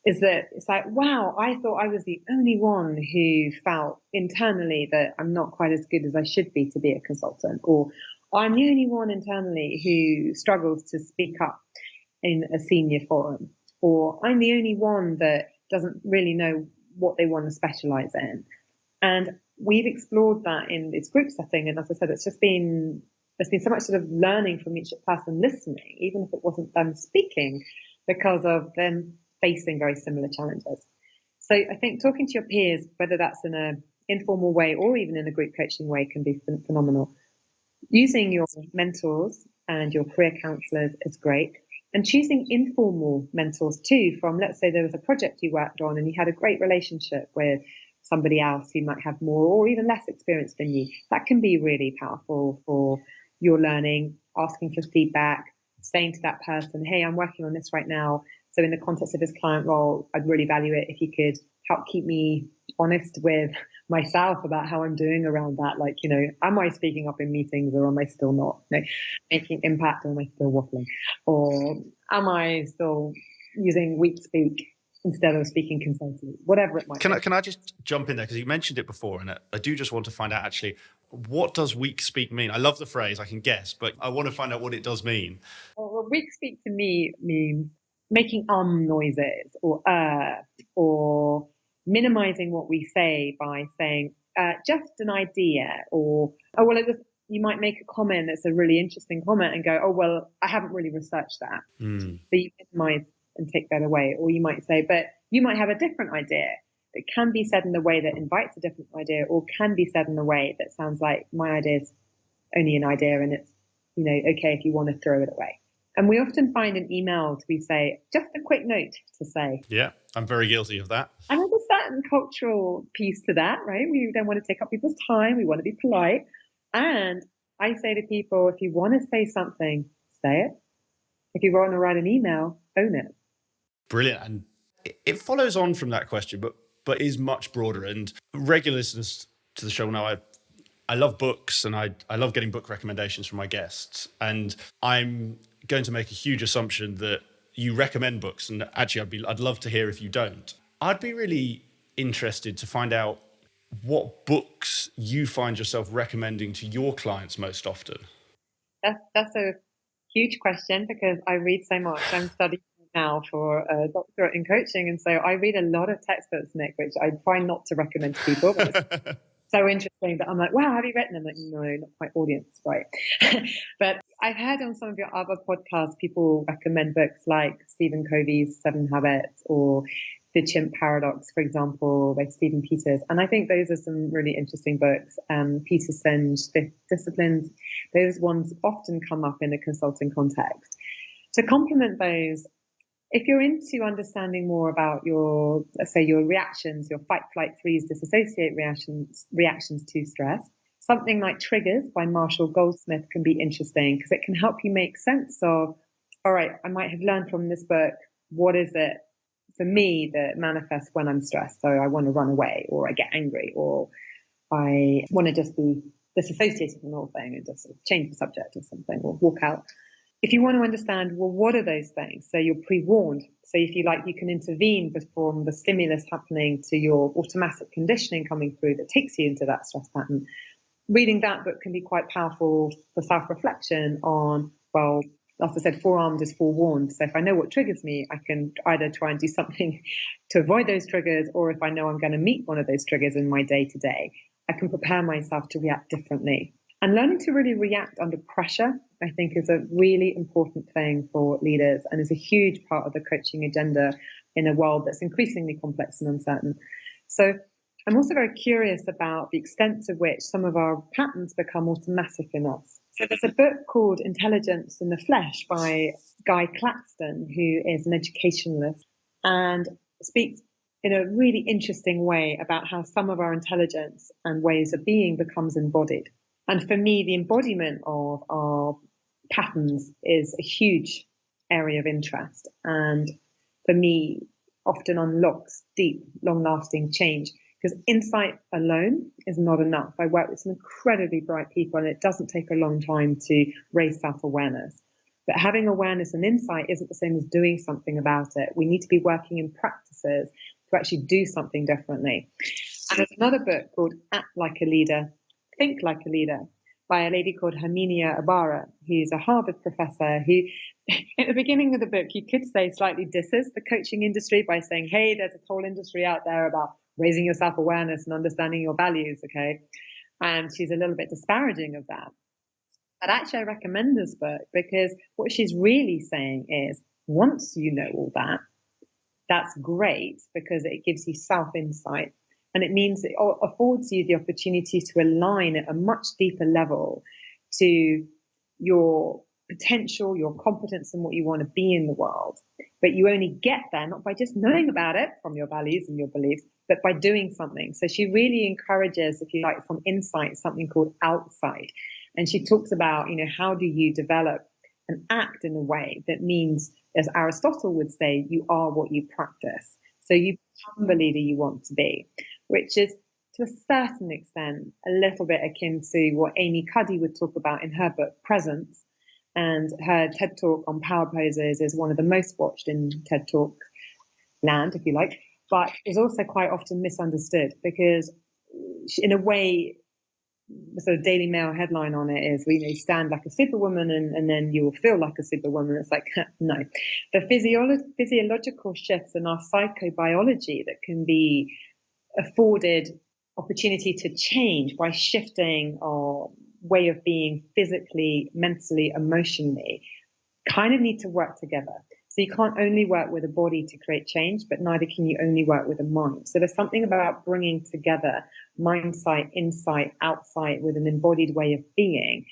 is that it's like, wow, I thought I was the only one who felt internally that I'm not quite as good as I should be to be a consultant, or I'm the only one internally who struggles to speak up in a senior forum, or I'm the only one that doesn't really know what they want to specialize in. And we've explored that in this group setting. And as I said, there's been so much sort of learning from each person listening, even if it wasn't them speaking, because of them facing very similar challenges. So I think talking to your peers, whether that's in an informal way or even in a group coaching way, can be phenomenal. Using your mentors and your career counsellors is great. And choosing informal mentors too, from, let's say there was a project you worked on and you had a great relationship with somebody else who might have more or even less experience than you. That can be really powerful for your learning, asking for feedback, saying to that person, hey, I'm working on this right now. So in the context of this client role, I'd really value it if you could help keep me honest with myself about how I'm doing around that. Like, am I speaking up in meetings or am I still not making impact, or am I still waffling? Or am I still using weak speak instead of speaking concisely? Whatever it might be. Can I just jump in there? Because you mentioned it before, and I do just want to find out actually, what does weak speak mean? I love the phrase, I can guess, but I want to find out what it does mean. Well, weak speak to me means making noises or minimizing what we say by saying just an idea, or you might make a comment that's a really interesting comment and go, oh, well, I haven't really researched that. So you minimize and take that away. Or you might say, but you might have a different idea that can be said in a way that invites a different idea, or can be said in a way that sounds like my idea is only an idea and it's, okay if you want to throw it away. And we often find in emails, we say, just a quick note to say. Yeah, I'm very guilty of that. And there's a certain cultural piece to that, right? We don't want to take up people's time. We want to be polite. And I say to people, if you want to say something, say it. If you want to write an email, own it. Brilliant. And it follows on from that question, but is much broader. And regular listeners to the show know I love books, and I love getting book recommendations from my guests. And I'm going to make a huge assumption that you recommend books. And actually, I'd love to hear if you don't. I'd be really interested to find out what books you find yourself recommending to your clients most often. That's a Huge question because I read so much. I'm studying now for a doctorate in coaching. And so I read a lot of textbooks, Nick, which I try not to recommend to people. But it's so interesting that I'm like, wow, have you written them? Like, no, not my audience, right? But I've heard on some of your other podcasts, people recommend books like Stephen Covey's 7 Habits or The Chimp Paradox, for example, by Stephen Peters. And I think those are some really interesting books. Peter Senge's Fifth Disciplines, those ones often come up in a consulting context. To complement those, if you're into understanding more about your, let's say, your reactions, your fight, flight, freeze, dissociate reactions to stress, something like Triggers by Marshall Goldsmith can be interesting because it can help you make sense of, all right, I might have learned from this book, what is it for me that manifests when I'm stressed? So I want to run away, or I get angry, or I want to just be disassociated from the whole thing and just sort of change the subject or something, or walk out. If you want to understand, well, what are those things? So you're pre-warned. So if you like, you can intervene from the stimulus happening to your automatic conditioning coming through that takes you into that stress pattern. Reading that book can be quite powerful for self-reflection on, well, as I said, forearmed is forewarned. So if I know what triggers me, I can either try and do something to avoid those triggers, or if I know I'm going to meet one of those triggers in my day-to-day, I can prepare myself to react differently. And learning to really react under pressure, I think, is a really important thing for leaders and is a huge part of the coaching agenda in a world that's increasingly complex and uncertain. So I'm also very curious about the extent to which some of our patterns become automatic in us. So there's a book called Intelligence in the Flesh by Guy Claxton, who is an educationalist and speaks in a really interesting way about how some of our intelligence and ways of being becomes embodied. And for me, the embodiment of our patterns is a huge area of interest. And for me, often unlocks deep, long-lasting change. Because insight alone is not enough. I work with some incredibly bright people, and it doesn't take a long time to raise self-awareness. But having awareness and insight isn't the same as doing something about it. We need to be working in practices to actually do something differently. And there's another book called Act Like a Leader, Think Like a Leader, by a lady called Herminia Ibarra, who's a Harvard professor who, at the beginning of the book, you could say slightly disses the coaching industry by saying, hey, there's a whole industry out there about raising your self-awareness and understanding your values, okay? And she's a little bit disparaging of that. But actually, I recommend this book because what she's really saying is, once you know all that, that's great because it gives you self-insight. And it means it affords you the opportunity to align at a much deeper level to your potential, your competence, and what you want to be in the world. But you only get there not by just knowing about it from your values and your beliefs, but by doing something. So she really encourages, if you like, from insight, something called outside. And she talks about, how do you develop and act in a way that means, as Aristotle would say, you are what you practice. So you become the leader you want to be, which is to a certain extent a little bit akin to what Amy Cuddy would talk about in her book, Presence. And her TED Talk on power poses is one of the most watched in TED Talk land, if you like, but is also quite often misunderstood because in a way, the sort of Daily Mail headline on it is, stand like a superwoman and then you will feel like a superwoman. It's like, no. The physiological shifts in our psychobiology that can be afforded opportunity to change by shifting our way of being physically, mentally, emotionally, kind of need to work together. So you can't only work with a body to create change, but neither can you only work with a mind. So there's something about bringing together mind sight, insight, outsight with an embodied way of being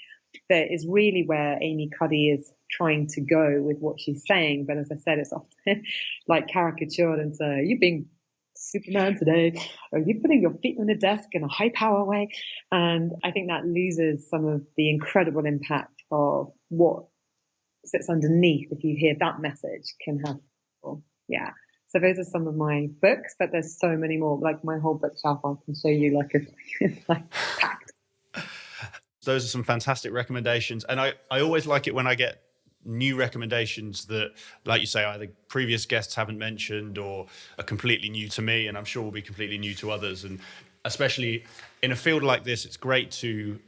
that is really where Amy Cuddy is trying to go with what she's saying. But as I said, it's often like caricatured and say, you're being Superman today, or you're putting your feet on the desk in a high power way. And I think that loses some of the incredible impact of what sits underneath if you hear that message can have. Yeah. So those are some of my books, but there's so many more. Like my whole bookshelf, I can show you it's like packed. Those are some fantastic recommendations. And I always like it when I get new recommendations that, like you say, either previous guests haven't mentioned or are completely new to me, and I'm sure will be completely new to others. And especially in a field like this, it's great to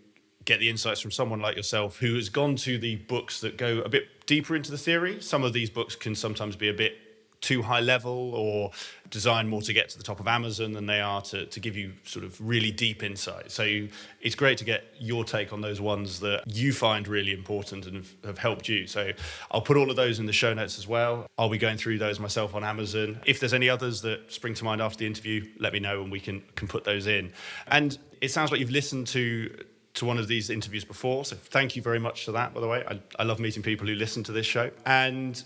get the insights from someone like yourself who has gone to the books that go a bit deeper into the theory. Some of these books can sometimes be a bit too high level or designed more to get to the top of Amazon than they are to give you sort of really deep insight. So it's great to get your take on those ones that you find really important and have helped you. So I'll put all of those in the show notes as well. I'll be going through those myself on Amazon. If there's any others that spring to mind after the interview, let me know and we can put those in. And it sounds like you've listened to one of these interviews before, so thank you very much for that, by the way. I love meeting people who listen to this show. And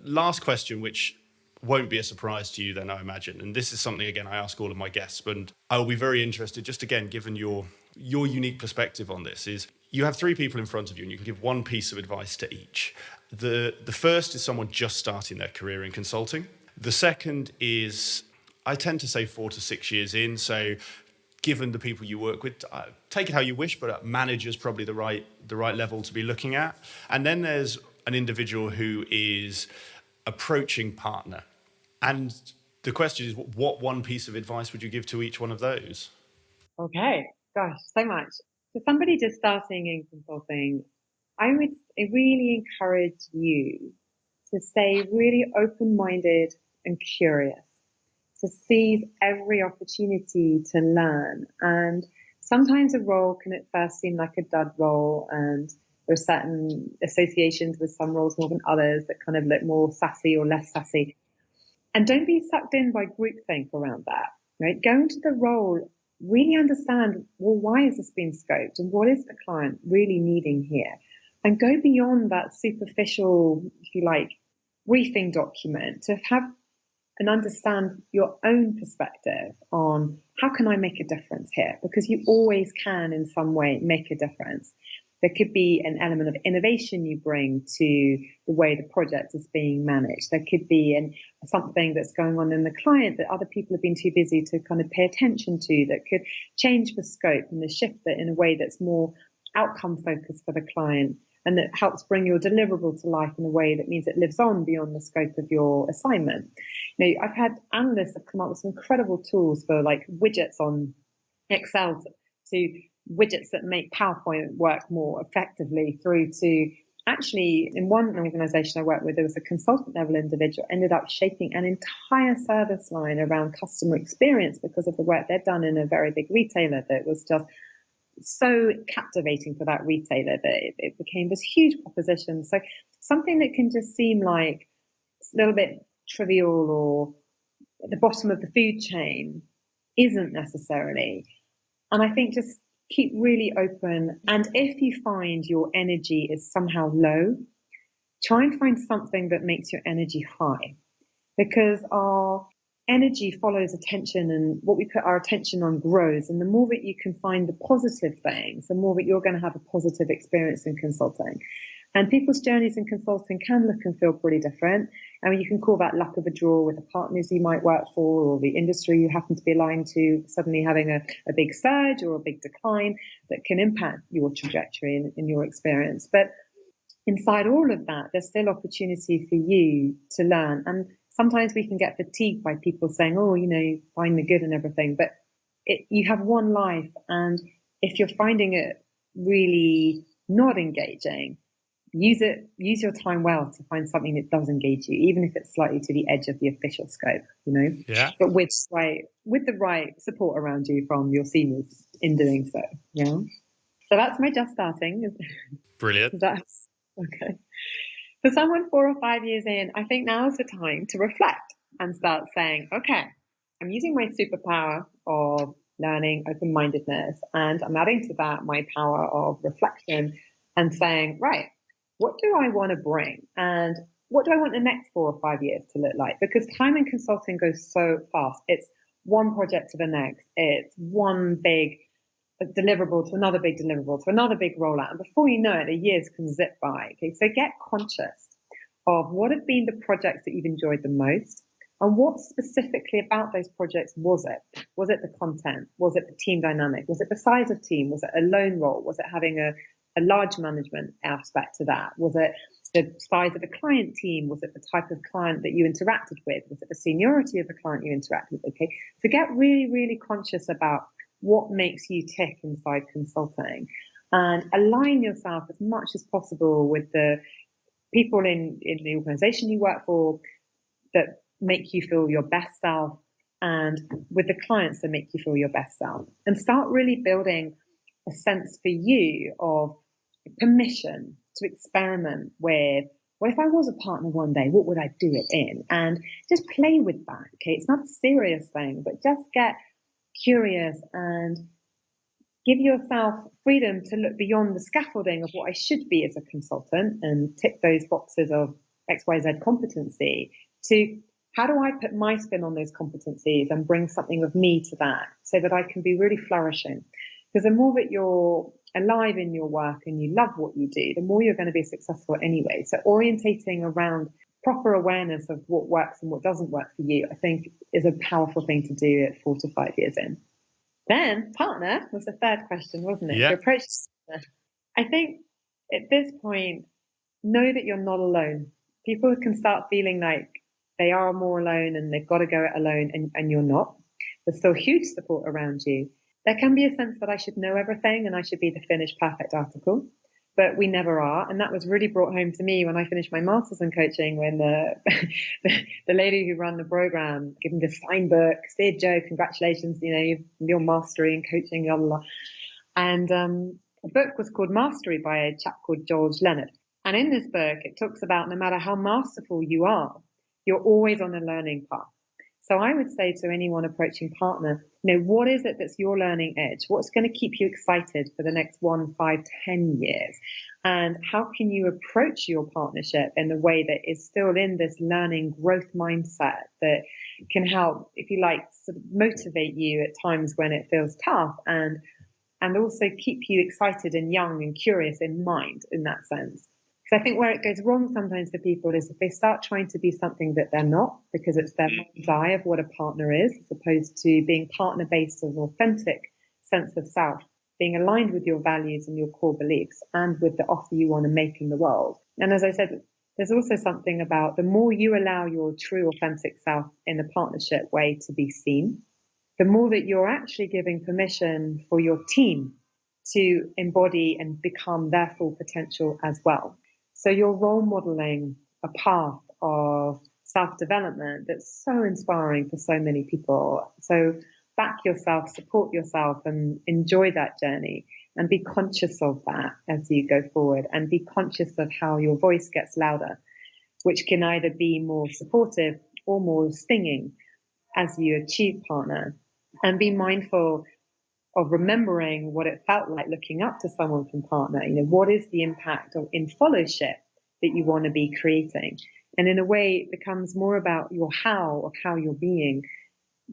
last question, which won't be a surprise to you then, I imagine, and this is something, again, I ask all of my guests, and I will be very interested, just again, given your unique perspective on this, is you have three people in front of you and you can give one piece of advice to each. The first is someone just starting their career in consulting. The second is, I tend to say 4 to 6 years in, so given the people you work with, take it how you wish, but manager's probably the right level to be looking at. And then there's an individual who is approaching partner. And the question is, what one piece of advice would you give to each one of those? Okay, gosh, so much. For somebody just starting in consulting, I would really encourage you to stay really open-minded and curious, to seize every opportunity to learn. And sometimes a role can at first seem like a dud role, and there are certain associations with some roles more than others that kind of look more sassy or less sassy. And don't be sucked in by groupthink around that, right? Go into the role, really understand, well, why is this being scoped and what is the client really needing here? And go beyond that superficial, if you like, briefing document to have and understand your own perspective on how can I make a difference here? Because you always can in some way make a difference. There could be an element of innovation you bring to the way the project is being managed. There could be something that's going on in the client that other people have been too busy to kind of pay attention to that could change the scope and the shift it in a way that's more outcome focused for the client and that helps bring your deliverable to life in a way that means it lives on beyond the scope of your assignment. You know, I've had analysts have come up with some incredible tools for like widgets on Excel to widgets that make PowerPoint work more effectively through to actually in one organization I worked with, there was a consultant level individual ended up shaping an entire service line around customer experience because of the work they'd done in a very big retailer that was just so captivating for that retailer that it became this huge proposition. So something that can just seem like a little bit trivial or at the bottom of the food chain isn't necessarily. And I think just keep really open. And if you find your energy is somehow low, try and find something that makes your energy high, because our energy follows attention, and what we put our attention on grows. And the more that you can find the positive things, the more that you're going to have a positive experience in consulting. And people's journeys in consulting can look and feel pretty different. I mean, you can call that luck of a draw with the partners you might work for or the industry you happen to be aligned to, suddenly having a big surge or a big decline that can impact your trajectory in your experience. But inside all of that, there's still opportunity for you to learn. And sometimes we can get fatigued by people saying, oh, you know, find the good and everything. But you have one life. And if you're finding it really not engaging, use your time well to find something that does engage you, even if it's slightly to the edge of the official scope, you know. Yeah. But with the right support around you from your seniors in doing so. Yeah. So that's my just starting. Brilliant. That's okay. For someone 4 or 5 years in, I think now is the time to reflect and start saying, okay, I'm using my superpower of learning, open-mindedness, and I'm adding to that my power of reflection and saying, right, what do I want to bring? And what do I want the next 4 or 5 years to look like? Because time in consulting goes so fast. It's one project to the next. It's one big deliverable to another big deliverable to another big rollout. And before you know it, the years can zip by. Okay, so get conscious of what have been the projects that you've enjoyed the most and what specifically about those projects was it? Was it the content? Was it the team dynamic? Was it the size of team? Was it a lone role? Was it having a large management aspect to that? Was it the size of the client team? Was it the type of client that you interacted with? Was it the seniority of the client you interacted with? Okay, so get really, really conscious about what makes you tick inside consulting. and align yourself as much as possible with the people in the organization you work for that make you feel your best self, and with the clients that make you feel your best self, and start really building a sense for you of permission to experiment with, well, if I was a partner one day, what would I do it in? And just play with that. Okay, it's not a serious thing, but just get curious and give yourself freedom to look beyond the scaffolding of what I should be as a consultant and tick those boxes of XYZ competency to how do I put my spin on those competencies and bring something of me to that so that I can be really flourishing. Because the more that you're alive in your work and you love what you do, the more you're going to be successful anyway. So orientating around proper awareness of what works and what doesn't work for you, I think, is a powerful thing to do at 4 to 5 years in. Then partner was the third question, wasn't it? Yeah. To approach partner. I think at this point, know that you're not alone. People can start feeling like they are more alone and they've got to go it alone, and you're not. There's still huge support around you. There can be a sense that I should know everything and I should be the finished perfect article, but we never are. And that was really brought home to me when I finished my master's in coaching, when the lady who ran the program gave me this fine book, said, Joe, congratulations, your mastery in coaching, blah, blah, blah. And the book was called Mastery by a chap called George Leonard. And in this book, it talks about no matter how masterful you are, you're always on a learning path. So I would say to anyone approaching partner, what is it that's your learning edge? What's going to keep you excited for the next 1, 5, 10 years? And how can you approach your partnership in a way that is still in this learning growth mindset that can help, if you like, sort of motivate you at times when it feels tough, and also keep you excited and young and curious in mind in that sense. Because I think where it goes wrong sometimes for people is if they start trying to be something that they're not, because it's their mind's eye of what a partner is, as opposed to being partner-based of an authentic sense of self, being aligned with your values and your core beliefs and with the offer you want to make in the world. And as I said, there's also something about the more you allow your true authentic self in a partnership way to be seen, the more that you're actually giving permission for your team to embody and become their full potential as well. So you're role modeling a path of self-development that's so inspiring for so many people. So back yourself, support yourself, and enjoy that journey, and be conscious of that as you go forward, and be conscious of how your voice gets louder, which can either be more supportive or more stinging as you achieve partner. And be mindful of remembering what it felt like looking up to someone from partner. What is the impact in fellowship that you want to be creating? And in a way, it becomes more about your how of how you're being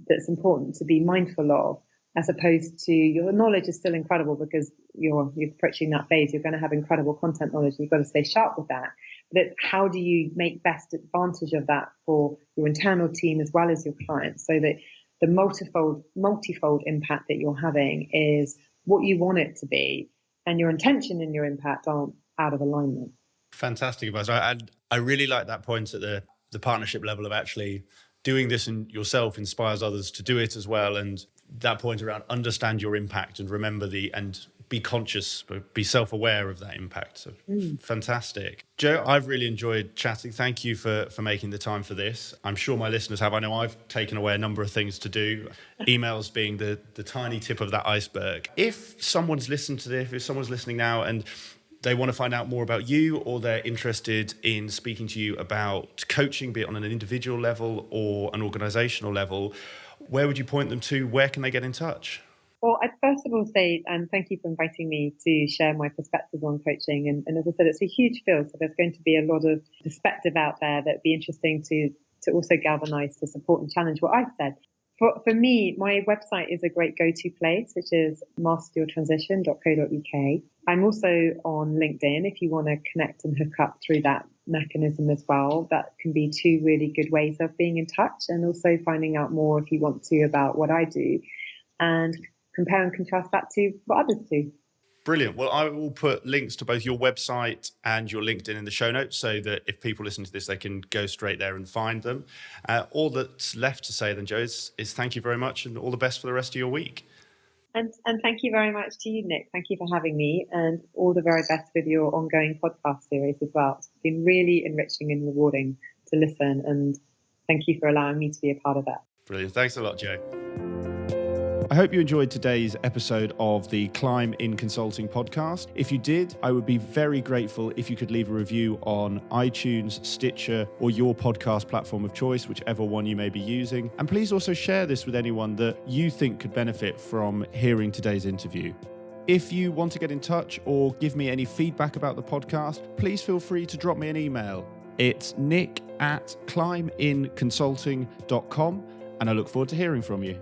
that's important to be mindful of, as opposed to your knowledge is still incredible because you're approaching that phase. You're going to have incredible content knowledge. You've got to stay sharp with that. But it's how do you make best advantage of that for your internal team as well as your clients, so that the multifold impact that you're having is what you want it to be, and your intention and your impact aren't out of alignment. Fantastic advice. I really like that point at the partnership level of actually doing this and yourself inspires others to do it as well. And that point around understand your impact and remember and be conscious, be self-aware of that impact. So fantastic. Joe, I've really enjoyed chatting. Thank you for making the time for this. I'm sure my listeners have. I know I've taken away a number of things to do, emails being the tiny tip of that iceberg. If someone's listened to this, if someone's listening now and they want to find out more about you, or they're interested in speaking to you about coaching, be it on an individual level or an organizational level, where would you point them to? Where can they get in touch? Well, I'd first of all say, thank you for inviting me to share my perspectives on coaching. And as I said, it's a huge field, so there's going to be a lot of perspective out there that'd be interesting to also galvanize, to support and challenge what I've said. For me, my website is a great go-to place, which is masteryourtransition.co.uk. I'm also on LinkedIn if you want to connect and hook up through that mechanism as well. That can be 2 really good ways of being in touch, and also finding out more if you want to about what I do, and compare and contrast that to what others do. Brilliant. Well, I will put links to both your website and your LinkedIn in the show notes so that if people listen to this, they can go straight there and find them. All that's left to say then, Joe, is thank you very much and all the best for the rest of your week. And thank you very much to you, Nick. Thank you for having me, and all the very best with your ongoing podcast series as well. It's been really enriching and rewarding to listen, and thank you for allowing me to be a part of that. Brilliant. Thanks a lot, Jo. I hope you enjoyed today's episode of the Climb in Consulting podcast. If you did, I would be very grateful if you could leave a review on iTunes, Stitcher, or your podcast platform of choice, whichever one you may be using. And please also share this with anyone that you think could benefit from hearing today's interview. If you want to get in touch or give me any feedback about the podcast, please feel free to drop me an email. It's nick@climbinconsulting.com, and I look forward to hearing from you.